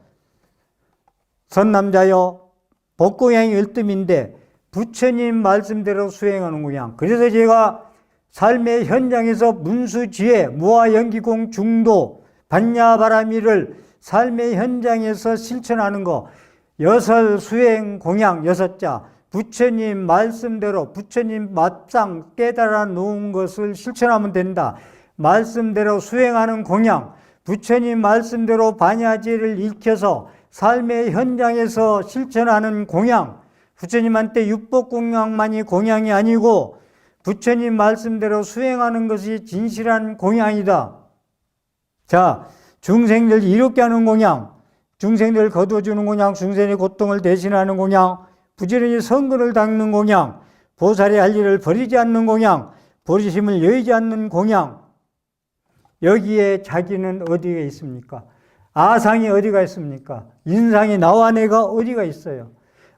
선남자여, 법공양이 일뜸인데 부처님 말씀대로 수행하는 공양. 그래서 제가 삶의 현장에서 문수지혜, 무아연기공 중도, 반야바라미를 삶의 현장에서 실천하는 거, 여설 수행 공양 6자, 부처님 말씀대로 부처님 맞상 깨달아 놓은 것을 실천하면 된다. 말씀대로 수행하는 공양, 부처님 말씀대로 반야지혜를 익혀서 삶의 현장에서 실천하는 공양, 부처님한테 율법 공양만이 공양이 아니고 부처님 말씀대로 수행하는 것이 진실한 공양이다. 자, 중생들 이롭게 하는 공양, 중생들 거두어주는 공양, 중생의 고통을 대신하는 공양, 부지런히 성근을 닦는 공양, 보살의 할 일을 버리지 않는 공양, 버리심을 여의지 않는 공양. 여기에 자기는 어디에 있습니까? 아상이 어디가 있습니까? 인상이 나와 내가 어디가 있어요?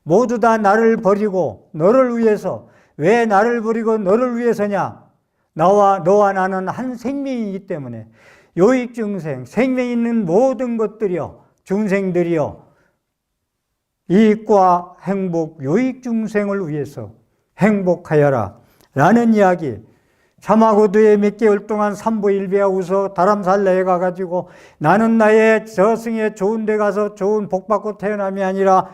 모두 다 나를 버리고 너를 위해서. 왜 나를 버리고 너를 위해서냐? 너와 나는 한 생명이기 때문에. 요익중생, 생명 있는 모든 것들이요, 중생들이요, 이익과 행복, 요익중생을 위해서 행복하여라 라는 이야기. 참화고도에 몇 개월 동안 삼보일비하고서 다람살라에 가가지고 나는 나의 저승에 좋은 데 가서 좋은 복 받고 태어남이 아니라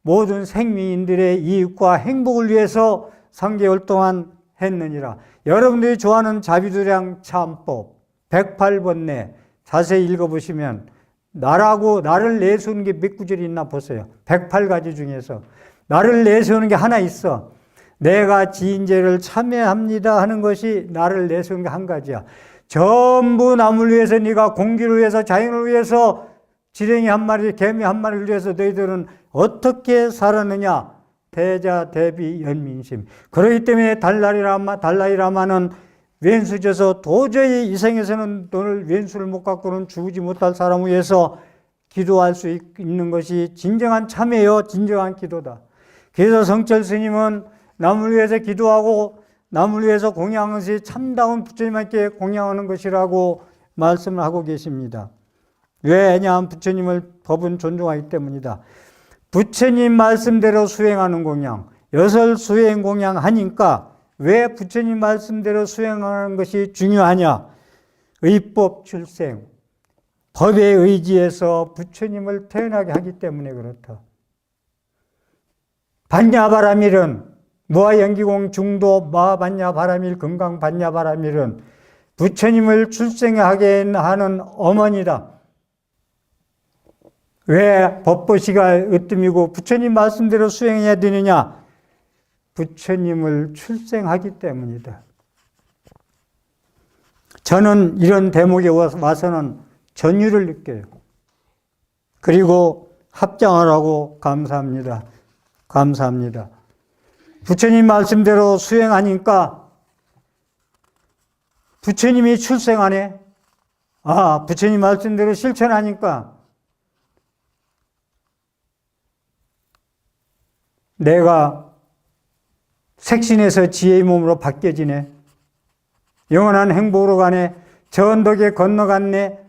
모든 생민들의 이익과 행복을 위해서 3개월 동안 했느니라. 여러분들이 좋아하는 자비도량 참법 108번내 자세히 읽어보시면 나를 내세우는 게 몇 구절이 있나 보세요. 108가지 중에서 나를 내세우는 게 하나 있어. 내가 지인제를 참여합니다 하는 것이 나를 내세우는 게 한 가지야. 전부 남을 위해서, 네가 공기를 위해서, 자연을 위해서, 지렁이 한 마리, 개미 한 마리를 위해서 너희들은 어떻게 살았느냐? 대자, 대비, 연민심. 그렇기 때문에 달라이라마는 왼수져서 도저히 이 생에서는 너를 왼수를 못 갖고는 죽지 못할 사람을 위해서 기도할 수 있는 것이 진정한 참회요, 진정한 기도다. 그래서 성철 스님은 남을 위해서 기도하고 남을 위해서 공양하는 것이 참다운 부처님께 공양하는 것이라고 말씀을 하고 계십니다. 왜냐하면 부처님을 법은 존중하기 때문이다. 부처님 말씀대로 수행하는 공양, 여설 수행 공양 하니까 왜 부처님 말씀대로 수행하는 것이 중요하냐? 의법 출생, 법에 의지해서 부처님을 태어나게 하기 때문에 그렇다. 반야바라밀은 무아연기공 중도 마반야바라밀 금강반야바라밀은 부처님을 출생하게 하는 어머니다. 왜 법보시가 으뜸이고 부처님 말씀대로 수행해야 되느냐? 부처님을 출생하기 때문이다. 저는 이런 대목에 와서는 전율을 느껴요. 그리고 합장하라고 감사합니다. 감사합니다. 부처님 말씀대로 수행하니까 부처님이 출생하네. 부처님 말씀대로 실천하니까 내가 색신에서 지혜의 몸으로 바뀌어지네. 영원한 행복으로 가네. 저 언덕에 건너갔네.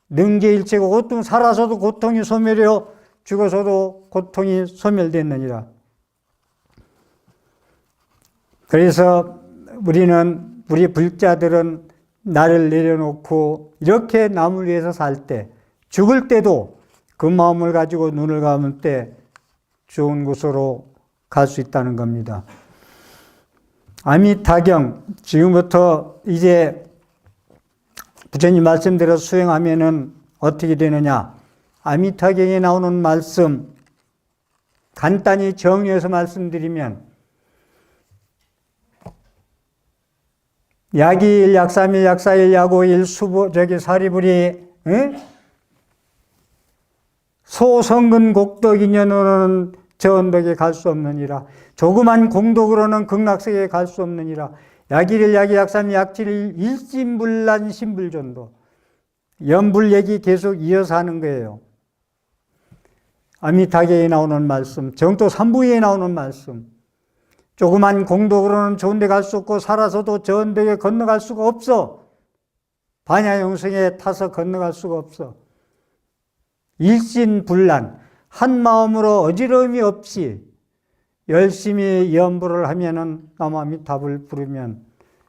능계일체고 고통, 살아서도 고통이 소멸이요 죽어서도 고통이 소멸됐느니라. 그래서 우리 불자들은 나를 내려놓고 이렇게 남을 위해서 살 때, 죽을 때도 그 마음을 가지고 눈을 감을 때 좋은 곳으로 갈 수 있다는 겁니다. 아미타경, 지금부터 이제 부처님 말씀대로 수행하면은 어떻게 되느냐? 아미타경에 나오는 말씀, 간단히 정리해서 말씀드리면, 약이일, 약삼일, 약사일, 약오일, 사리불이, 소성근 곡덕인연으로는 저 언덕에 갈 수 없느니라. 조그만 공덕으로는 극락세계에 갈 수 없느니라. 약일일, 약이, 약삼일, 약칠일, 일심불란 신불전도. 연불 얘기 계속 이어서 하는 거예요. 아미타계에 나오는 말씀, 정토 3부에 나오는 말씀. 조그만 공덕으로는 좋은 데 갈 수 없고 살아서도 저 언덕에 건너갈 수가 없어. 반야영생에 타서 건너갈 수가 없어. 일신불란, 한 마음으로 어지러움이 없이 열심히 연불을 하면은 남아미탑을 부르면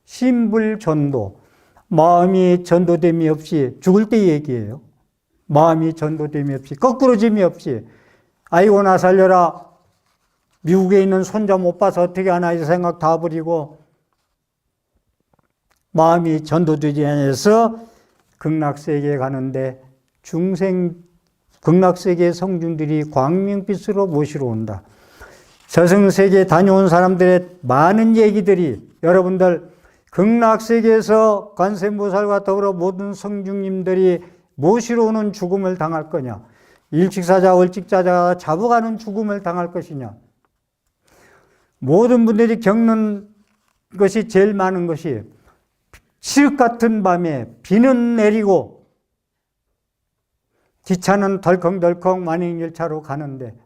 신불전도, 마음이 전도됨이 없이 죽을 때 얘기예요. 마음이 전도됨이 없이, 거꾸로짐이 없이, 아이고 나 살려라, 미국에 있는 손자 못 봐서 어떻게 하나 이 생각 다 버리고 마음이 전도되지 않아서 극락세계에 가는데 극락세계 성중들이 광명빛으로 모시러 온다. 저승세계 다녀온 사람들의 많은 얘기들이, 여러분들 극락세계에서 관세음보살과 더불어 모든 성중님들이 모시러 오는 죽음을 당할 거냐, 일직사자, 월직사자가 잡아가는 죽음을 당할 것이냐, 모든 분들이 겪는 것이 제일 많은 것이 칠흑 같은 밤에 비는 내리고 기차는 덜컹덜컹 만행열차로 가는데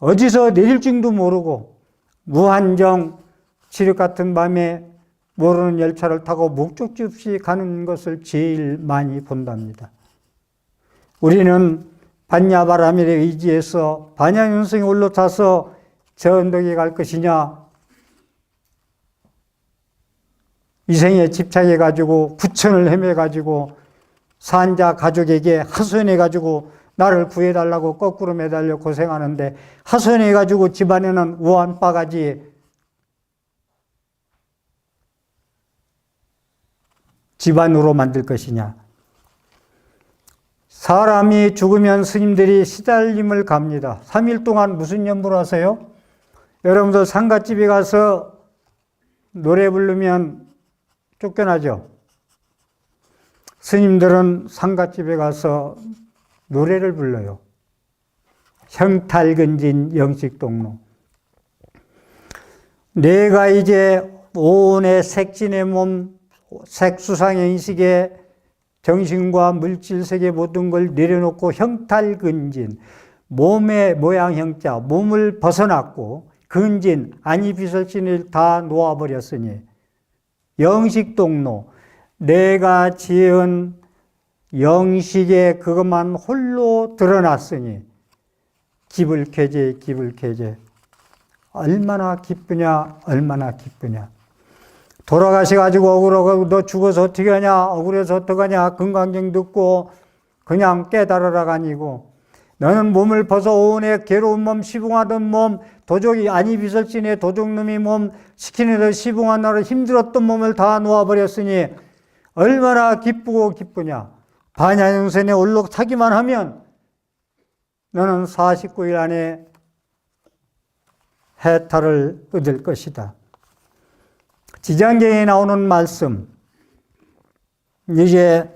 어디서 내릴 줄도 모르고 무한정 칠흑 같은 밤에 모르는 열차를 타고 목적지 없이 가는 것을 제일 많이 본답니다. 우리는 반야바라밀에 의지해서 반야연성에 올라타서 저 언덕에 갈 것이냐, 이 생에 집착해가지고 구천을 헤매가지고 산자 가족에게 하소연해가지고 나를 구해달라고 거꾸로 매달려 고생하는데, 하소연해가지고 집안에는 우한바가지 집안으로 만들 것이냐. 사람이 죽으면 스님들이 시달림을 갑니다. 3일 동안 무슨 연부를 하세요? 여러분들 상갓집에 가서 노래 부르면 쫓겨나죠? 스님들은 상갓집에 가서 노래를 불러요. 형탈근진 영식동로. 내가 이제 온의 색진의 몸, 색수상의 인식에 정신과 물질세계 모든 걸 내려놓고 형탈근진, 몸의 모양 형자, 몸을 벗어났고 근진, 안이비설진을 다 놓아버렸으니 영식동로, 내가 지은 영식에 그것만 홀로 드러났으니 기불쾌제, 기불쾌제. 얼마나 기쁘냐, 얼마나 기쁘냐. 돌아가셔가지고 억울하고 너 죽어서 어떻게 하냐, 억울해서 어떡하냐, 금강경 듣고 그냥 깨달으라가 아니고, 너는 몸을 벗어 오온의 괴로운 몸, 시봉하던 몸, 도적이 안이비설진의 도적놈이 몸 시키는 대로 시봉한 나로 힘들었던 몸을 다 놓아버렸으니 얼마나 기쁘고 기쁘냐. 반야영생에 올라타기만 하면 너는 49일 안에 해탈을 얻을 것이다. 지장경에 나오는 말씀, 이제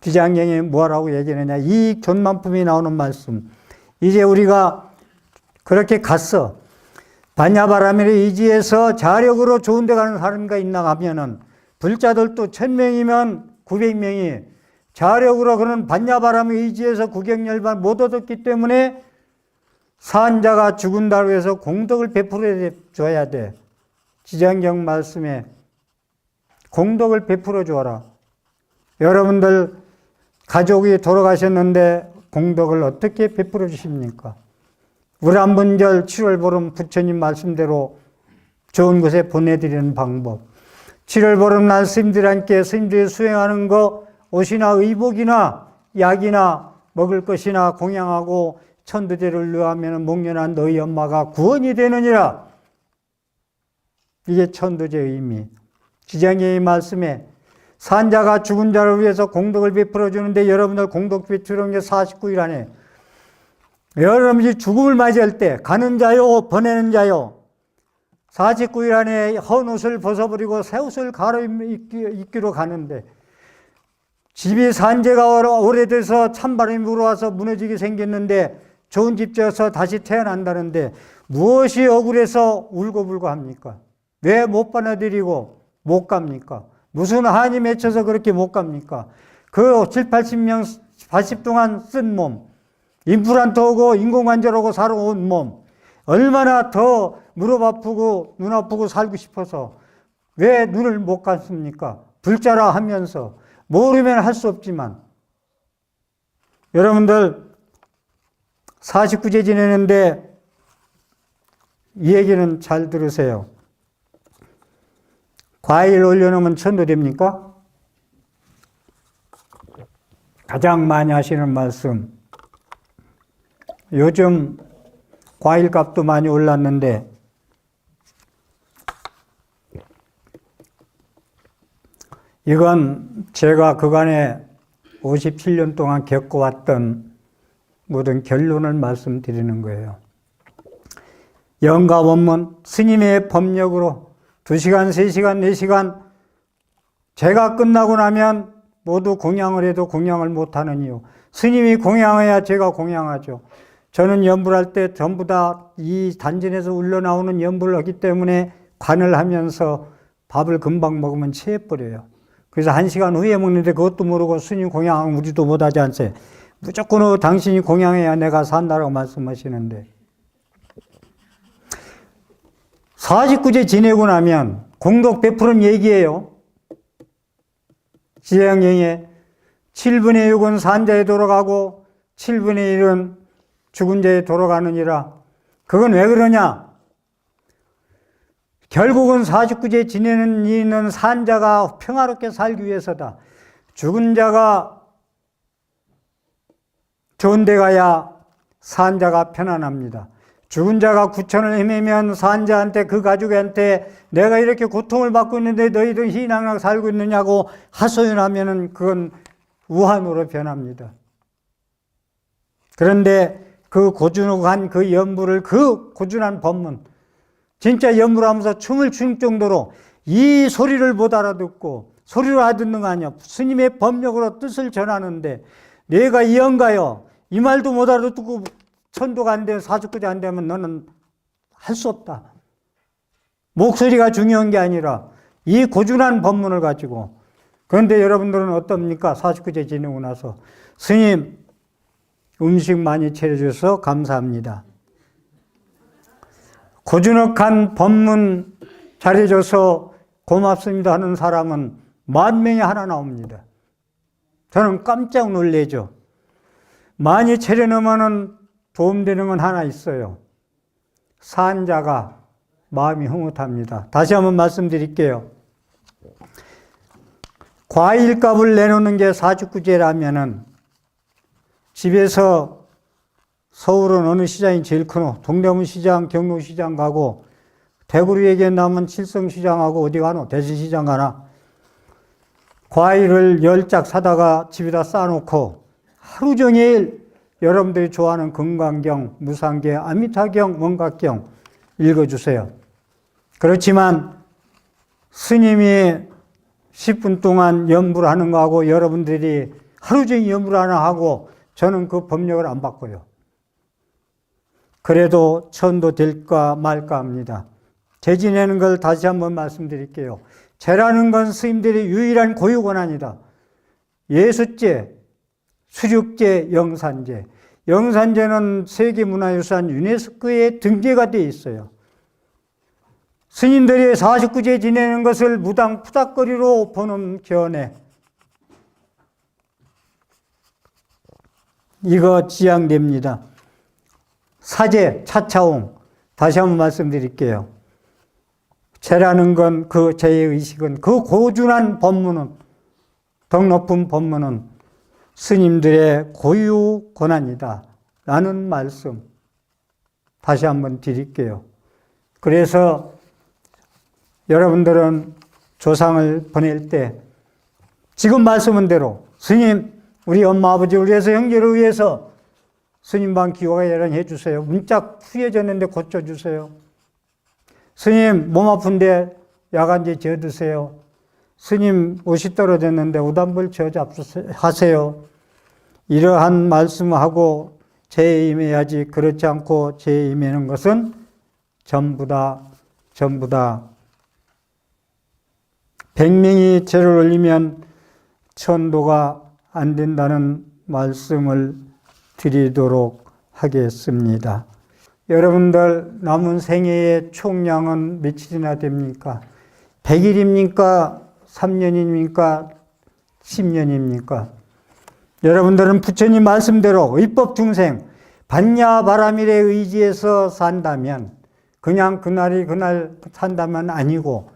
지장경에 뭐라고 얘기하느냐, 이 견만품이 나오는 말씀. 이제 우리가 그렇게 갔어. 반야바라밀의 의지에서 자력으로 좋은 데 가는 사람가 있나 하면은, 불자들도 1000명이면 900명이 자력으로 그런 반야바라밀의 의지에서 구경열반 못 얻었기 때문에 산자가 죽은다고 해서 공덕을 베풀어 줘야 돼. 지장경 말씀에 공덕을 베풀어 줘라. 여러분들 가족이 돌아가셨는데 공덕을 어떻게 베풀어 주십니까? 우람분절 7월 보름 부처님 말씀대로 좋은 곳에 보내드리는 방법. 7월 보름날 스님들과 함께 스님들이 수행하는 거 옷이나 의복이나 약이나 먹을 것이나 공양하고 천도제를 누하면 목련한 너희 엄마가 구원이 되느니라. 이게 천도제의 의미. 지장의 말씀에 산자가 죽은 자를 위해서 공덕을 베풀어 주는데 여러분들 공덕 베푸는 게 49일 안에 여러분이 죽음을 맞이할 때 가는 자요 보내는 자요 49일 안에 헌 옷을 벗어버리고 새 옷을 갈아입기로 가는데 집이 산재가 오래돼서 찬바람이 불어와서 무너지게 생겼는데 좋은 집 지어서 다시 태어난다는데 무엇이 억울해서 울고불고 합니까? 왜 못 받아들이고 못 갑니까? 무슨 한이 맺혀서 그렇게 못 갑니까? 그 7, 80명 80 동안 쓴 몸, 임플란트 오고 인공관절 오고 살아온 몸, 얼마나 더 무릎 아프고 눈 아프고 살고 싶어서 왜 눈을 못 감습니까? 불자라 하면서 모르면 할 수 없지만 여러분들 49제 지내는데 이 얘기는 잘 들으세요. 과일 올려놓으면 천도됩니까? 가장 많이 하시는 말씀. 요즘 과일 값도 많이 올랐는데 이건 제가 그간에 57년 동안 겪어왔던 모든 결론을 말씀드리는 거예요. 영가 원문 스님의 법력으로 2시간, 3시간, 4시간 제가 끝나고 나면 모두 공양을 해도 공양을 못하는 이유. 스님이 공양해야 제가 공양하죠. 저는 연불할 때 전부 다 이 단전에서 흘러나오는 연불을 하기 때문에 관을 하면서 밥을 금방 먹으면 체해버려요. 그래서 1시간 후에 먹는데 그것도 모르고 스님 공양하면 우리도 못하지 않어요. 무조건 당신이 공양해야 내가 산다라고 말씀하시는데 49제 지내고 나면 공덕 베푸는 얘기예요. 지장경에 7분의 6은 산자에 돌아가고 7분의 1은 죽은 자에 돌아가느니라. 그건 왜 그러냐? 결국은 49제 지내는 이는 산자가 평화롭게 살기 위해서다. 죽은 자가 좋은 데 가야 산자가 편안합니다. 죽은 자가 구천을 헤매면 산자한테 그 가족한테 내가 이렇게 고통을 받고 있는데 너희들 희낙낙 살고 있느냐고 하소연하면은 그건 우한으로 변합니다. 그런데 그 고준한 그 연불을 그 고준한 법문 진짜 연불하면서 춤을 출 정도로 이 소리를 못 알아듣고 소리로 알아듣는 거 아니야. 스님의 법력으로 뜻을 전하는데 내가 이언가요 이 말도 못 알아듣고 천도가 안 되면 49제 안 되면 너는 할 수 없다. 목소리가 중요한 게 아니라 이 고준한 법문을 가지고. 그런데 여러분들은 어떻습니까? 49제 지내고 나서 스님 음식 많이 차려줘서 감사합니다. 고즈넉한 법문 잘해줘서 고맙습니다 하는 사람은 10,000명에 하나 나옵니다. 저는 깜짝 놀래죠. 많이 차려놓으면 도움되는 건 하나 있어요. 산자가 마음이 흐뭇합니다. 다시 한번 말씀드릴게요. 과일값을 내놓는 게 49제라면은 집에서 서울은 어느 시장이 제일 크노? 동대문 시장, 경로시장 가고 대구로 얘기한다면 칠성시장하고 어디 가노? 대신시장 가나? 과일을 10짝 사다가 집에다 쌓아놓고 하루 종일 여러분들이 좋아하는 금강경, 무상계, 아미타경, 원각경 읽어주세요. 그렇지만 스님이 10분 동안 연불 하는 거하고 여러분들이 하루 종일 연불 하나 하고 저는 그 법력을 안 바꿔요. 그래도 천도 될까 말까 합니다. 제 지내는 걸 다시 한번 말씀드릴게요. 제라는 건 스님들의 유일한 고유 권한이다. 예수제, 수륙제, 영산제. 영산제는 세계문화유산 유네스코에 등재가 되어 있어요. 스님들이 49제 지내는 것을 무당 푸닥거리로 보는 견해. 이거 지양됩니다. 사제, 차차옹. 다시 한번 말씀드릴게요. 죄라는 건, 그 죄의 의식은, 그 고준한 법문은, 덕 높은 법문은 스님들의 고유 권한이다 라는 말씀 다시 한번 드릴게요. 그래서 여러분들은 조상을 보낼 때 지금 말씀한 대로 스님, 우리 엄마 아버지를 위해서, 형제를 위해서 스님방 기화예란 해주세요. 문짝 후해졌는데 고쳐주세요. 스님, 몸 아픈데 약안제 지어드세요. 스님, 옷이 떨어졌는데 우단불 지어잡수하세요. 이러한 말씀하고 죄에 임해야지, 그렇지 않고 죄에 임하는 것은 전부 다 100명이 죄를 올리면 천도가 안 된다는 말씀을 드리도록 하겠습니다. 여러분들 남은 생애의 총량은 며칠이나 됩니까? 100일입니까? 3년입니까? 10년입니까? 여러분들은 부처님 말씀대로 의법 중생, 반야바라밀에 의지해서 산다면, 그냥 그날이 그날 산다면 아니고,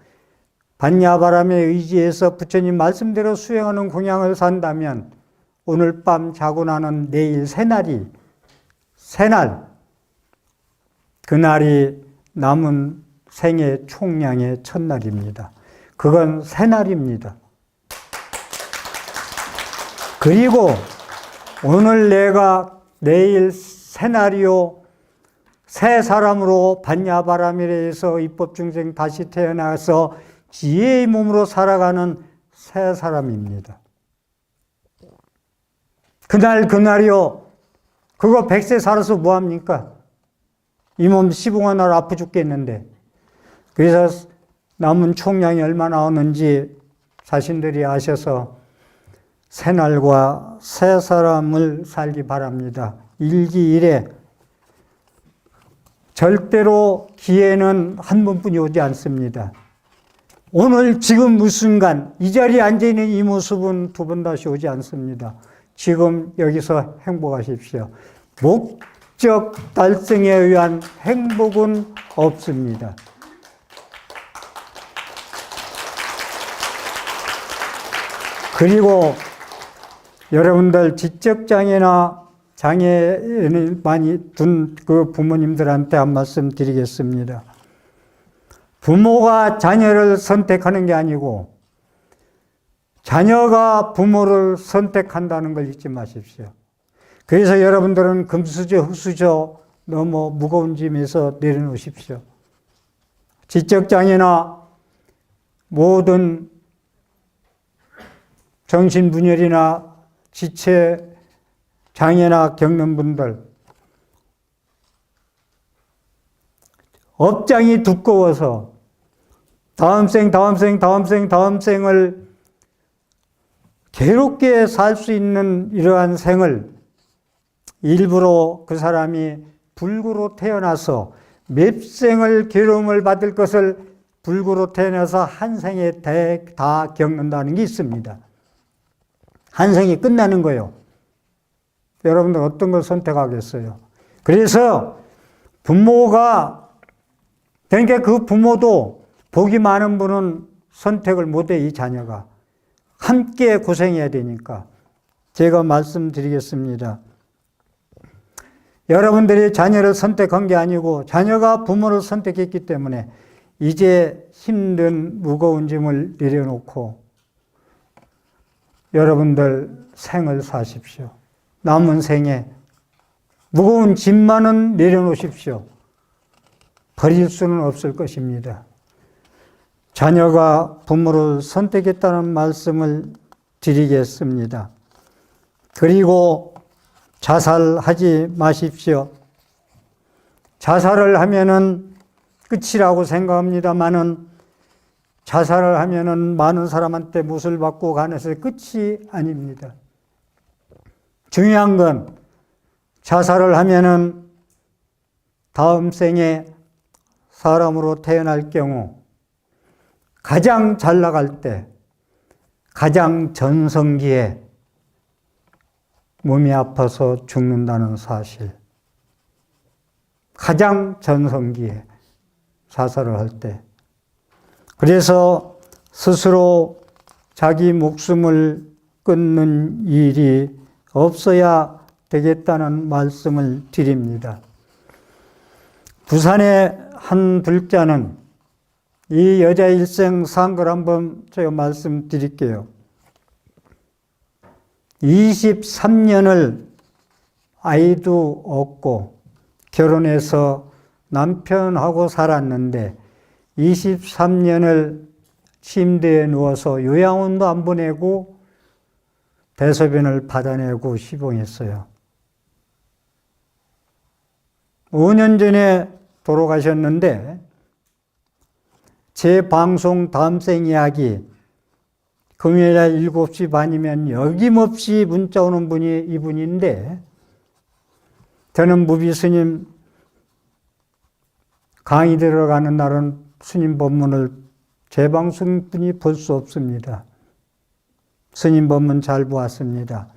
반야바람에 의지해서 부처님 말씀대로 수행하는 공양을 산다면 오늘 밤 자고 나는 내일 새날, 그날이 남은 생애 총량의 첫날입니다. 그건 새날입니다. 그리고 오늘 내가 내일 새날이요, 새 사람으로 반야바라밀에서 입법중생 다시 태어나서 지혜의 몸으로 살아가는 새 사람입니다. 그날이요, 그거 100세 살아서 뭐합니까? 이 몸 시붕어 날 아파 죽겠는데. 그래서 남은 총량이 얼마나 오는지 자신들이 아셔서 새날과 새 사람을 살기 바랍니다. 일기일에 절대로 기회는 한 번뿐이 오지 않습니다. 오늘 지금 이 순간 이 자리에 앉아있는 이 모습은 두 번 다시 오지 않습니다. 지금 여기서 행복하십시오. 목적 달성에 의한 행복은 없습니다. 그리고 여러분들 지적장애나 장애를 많이 둔 그 부모님들한테 한 말씀 드리겠습니다. 부모가 자녀를 선택하는 게 아니고 자녀가 부모를 선택한다는 걸 잊지 마십시오. 그래서 여러분들은 금수저, 흙수저 너무 무거운 짐에서 내려놓으십시오. 지적장애나 모든 정신분열이나 지체장애나 겪는 분들, 업장이 두꺼워서 다음 생을 괴롭게 살 수 있는 이러한 생을 일부러 그 사람이 불구로 태어나서 몇 생을 괴로움을 받을 것을 불구로 태어나서 한 생에 다 겪는다는 게 있습니다. 한 생이 끝나는 거예요. 여러분들 어떤 걸 선택하겠어요? 그래서 부모가, 그러니까 그 부모도 복이 많은 분은 선택을 못해, 이 자녀가. 함께 고생해야 되니까. 제가 말씀드리겠습니다. 여러분들이 자녀를 선택한 게 아니고 자녀가 부모를 선택했기 때문에 이제 힘든 무거운 짐을 내려놓고 여러분들 생을 사십시오. 남은 생에 무거운 짐만은 내려놓으십시오. 버릴 수는 없을 것입니다. 자녀가 부모를 선택했다는 말씀을 드리겠습니다. 그리고 자살하지 마십시오. 자살을 하면은 끝이라고 생각합니다만은 자살을 하면은 많은 사람한테 못을 받고 가면서 끝이 아닙니다. 중요한 건 자살을 하면은 다음 생에 사람으로 태어날 경우 가장 잘 나갈 때, 가장 전성기에 몸이 아파서 죽는다는 사실. 가장 전성기에 자살을 할 때. 그래서 스스로 자기 목숨을 끊는 일이 없어야 되겠다는 말씀을 드립니다. 부산의 한 불자는 이 여자 일생 산 걸 한번 제가 말씀드릴게요. 23년을 아이도 없고 결혼해서 남편하고 살았는데 23년을 침대에 누워서 요양원도 안 보내고 대소변을 받아내고 시봉했어요. 5년 전에 돌아가셨는데 제 방송 다음생 이야기 금요일날 7시 반이면 여김없이 문자 오는 분이 이분인데 저는 무비 스님 강의 들어가는 날은 스님 법문을 재방송분이 볼 수 없습니다. 스님 법문 잘 보았습니다.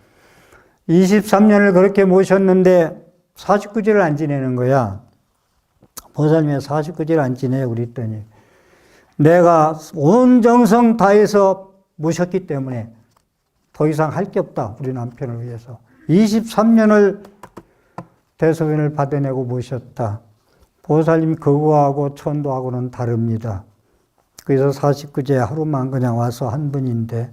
23년을 그렇게 모셨는데 49제를 안 지내는 거야. 보살님이 49제를 안 지내 그랬더니 내가 온 정성 다해서 모셨기 때문에 더 이상 할 게 없다. 우리 남편을 위해서. 23년을 대소변을 받아내고 모셨다. 보살님 그거하고 천도하고는 다릅니다. 그래서 49제 하루만 그냥 와서 한 분인데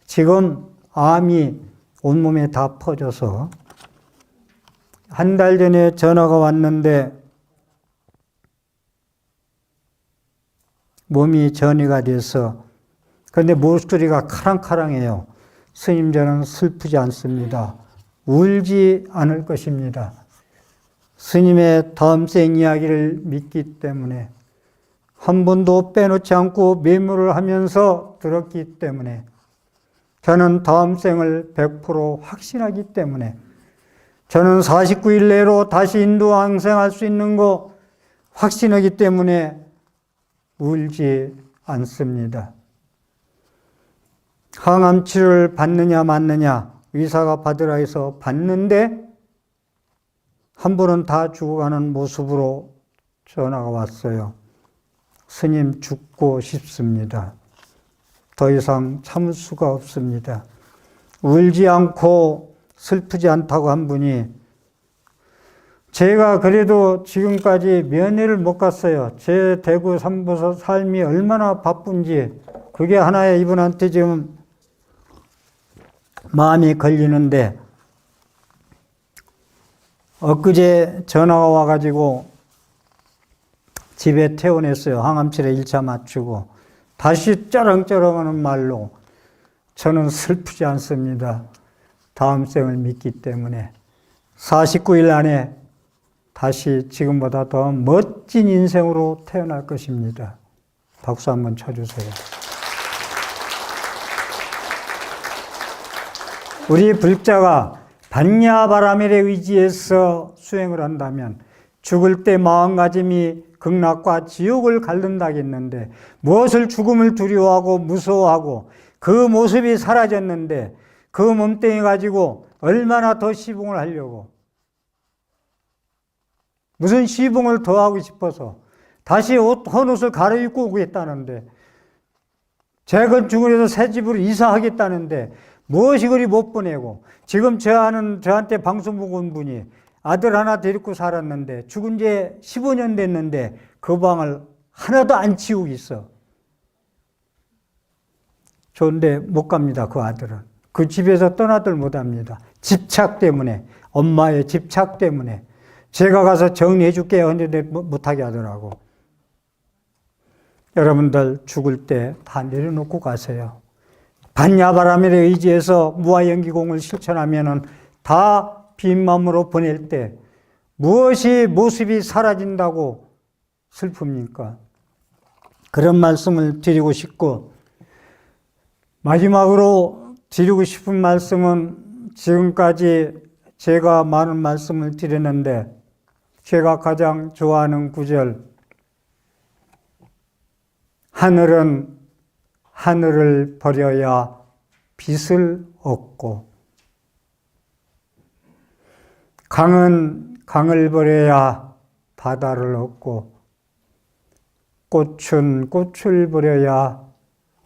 지금 암이 온몸에 다 퍼져서 한 달 전에 전화가 왔는데 몸이 전이가 돼서 그런데 목소리가 카랑카랑해요. 스님 저는 슬프지 않습니다. 울지 않을 것입니다. 스님의 다음생 이야기를 믿기 때문에 한 번도 빼놓지 않고 메모를 하면서 들었기 때문에 저는 다음 생을 100% 확신하기 때문에 저는 49일 내로 다시 인도 항생할 수 있는 거 확신하기 때문에 울지 않습니다. 항암 치료를 받느냐 맞느냐 의사가 받으라 해서 받는데 한 번은 다 죽어가는 모습으로 전화가 왔어요. 스님 죽고 싶습니다. 더 이상 참을 수가 없습니다. 울지 않고 슬프지 않다고 한 분이 제가 그래도 지금까지 면회를 못 갔어요. 제 대구 삼보사 삶이 얼마나 바쁜지 그게 하나의 이분한테 지금 마음이 걸리는데 엊그제 전화가 와가지고 집에 퇴원했어요. 항암치료 1차 맞추고 다시 쩌렁쩌렁하는 말로 저는 슬프지 않습니다. 다음 생을 믿기 때문에 49일 안에 다시 지금보다 더 멋진 인생으로 태어날 것입니다. 박수 한번 쳐주세요. 우리 불자가 반야바라밀에 의지해서 수행을 한다면 죽을 때 마음가짐이 극락과 지옥을 갈른다겠는데 무엇을 죽음을 두려워하고 무서워하고 그 모습이 사라졌는데 그 몸뚱이 가지고 얼마나 더 시봉을 하려고 무슨 시봉을 더 하고 싶어서 다시 헌옷을 갈아입고 오겠다는데 재건축을 해서 새 집으로 이사하겠다는데 무엇이 그리 못 보내고 지금 저한테 방송 보고 온 분이 아들 하나 데리고 살았는데 죽은 지 15년 됐는데 그 방을 하나도 안 치우고 있어. 좋은데 못 갑니다. 그 아들은. 그 집에서 떠나들 못합니다. 집착 때문에, 엄마의 집착 때문에 제가 가서 정리해 줄게요 했는데 못하게 하더라고. 여러분들 죽을 때 다 내려놓고 가세요. 반야바라밀에 의지해서 무아연기공을 실천하면은 다 빈 마음으로 보낼 때 무엇이 모습이 사라진다고 슬픕니까? 그런 말씀을 드리고 싶고 마지막으로 드리고 싶은 말씀은 지금까지 제가 많은 말씀을 드렸는데 제가 가장 좋아하는 구절 하늘은 하늘을 버려야 빛을 얻고 강은 강을 버려야 바다를 얻고 꽃은 꽃을 버려야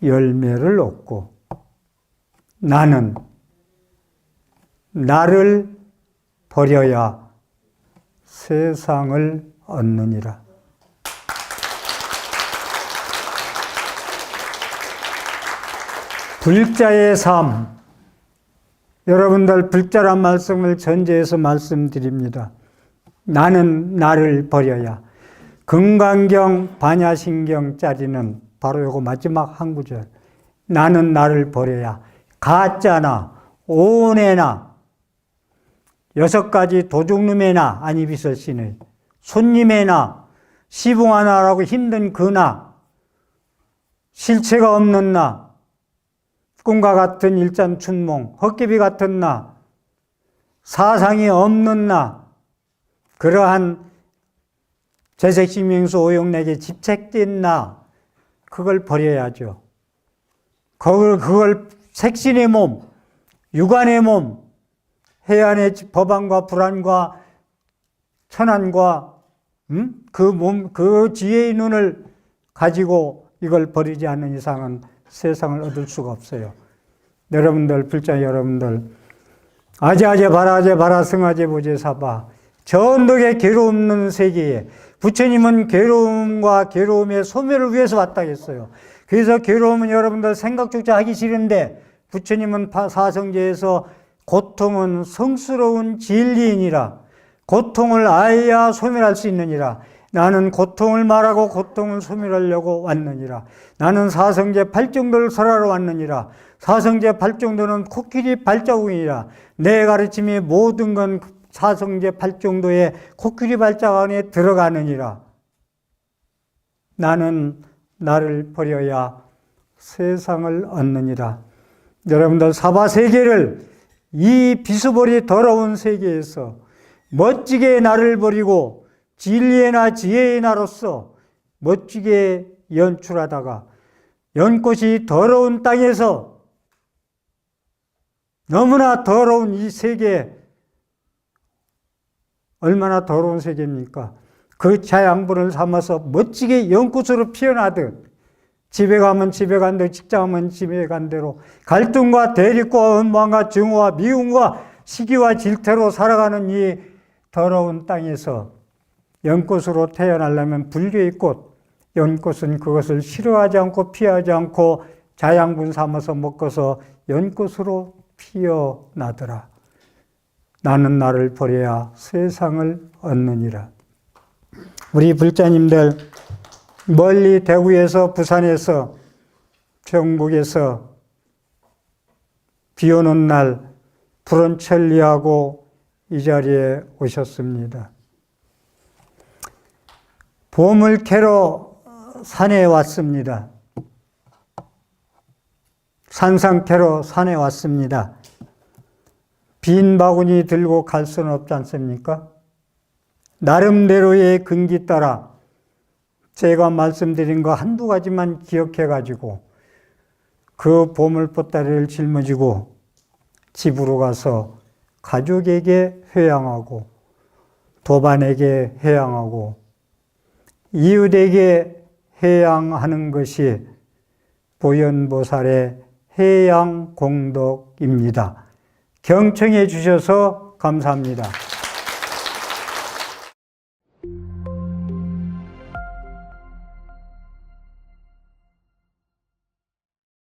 열매를 얻고 나는 나를 버려야 세상을 얻느니라. 불자의 삶, 여러분들 불자란 말씀을 전제해서 말씀드립니다. 나는 나를 버려야. 금강경 반야신경짜리는 바로 요거 마지막 한 구절. 나는 나를 버려야. 가짜나 오해나 6가지 도둑놈의나 안이비설신의 손님의나 시봉하나라고 힘든 그나 실체가 없는 나 꿈과 같은 일잔춘몽 헛개비 같은 나 사상이 없는 나 그러한 재색신명수 오용내게 집착된 나 그걸 버려야죠. 그걸 색신의 몸 육안의 몸 해안의 법안과 불안과 천안과 그 지혜의 눈을 가지고 이걸 버리지 않는 이상은 세상을 얻을 수가 없어요. 여러분들 불자 여러분들 아제아제 바라제 바라 승아제 보제 사바 전덕의 괴로움 없는 세계에 부처님은 괴로움과 괴로움의 소멸을 위해서 왔다 했어요. 그래서 괴로움은 여러분들 생각조차 하기 싫은데 부처님은 사성제에서 고통은 성스러운 진리이니라. 고통을 알아야 소멸할 수 있느니라. 나는 고통을 말하고 고통을 소멸하려고 왔느니라. 나는 사성제 발정도를 설하러 왔느니라. 사성제 발정도는 코끼리 발자국이니라. 내 가르침이 모든 건 사성제 발정도의 코끼리 발자국 안에 들어가느니라. 나는 나를 버려야 세상을 얻느니라. 여러분들 사바세계를 이 비수벌이 더러운 세계에서 멋지게 나를 버리고 진리의 나 지혜의 나로서 멋지게 연출하다가 연꽃이 더러운 땅에서 너무나 더러운 이 세계 얼마나 더러운 세계입니까? 그 자양분을 삼아서 멋지게 연꽃으로 피어나듯 집에 가면 집에 간 대로 직장 가면 집에 간 대로 갈등과 대립과 원망과 증오와 미움과 시기와 질투로 살아가는 이 더러운 땅에서 연꽃으로 태어나려면 불교의 꽃, 연꽃은 그것을 싫어하지 않고 피하지 않고 자양분 삼아서 먹어서 연꽃으로 피어나더라. 나는 나를 버려야 세상을 얻느니라. 우리 불자님들 멀리 대구에서 부산에서 전국에서 비 오는 날 푸른 천리하고 이 자리에 오셨습니다. 봄을 캐러 산에 왔습니다. 산상 캐러 산에 왔습니다. 빈 바구니 들고 갈 수는 없지 않습니까? 나름대로의 근기 따라 제가 말씀드린 거 한두 가지만 기억해가지고 그 보물 보따리를 짊어지고 집으로 가서 가족에게 회양하고 도반에게 회양하고 이웃에게 회양하는 것이 보현보살의 회양 공덕입니다. 경청해 주셔서 감사합니다.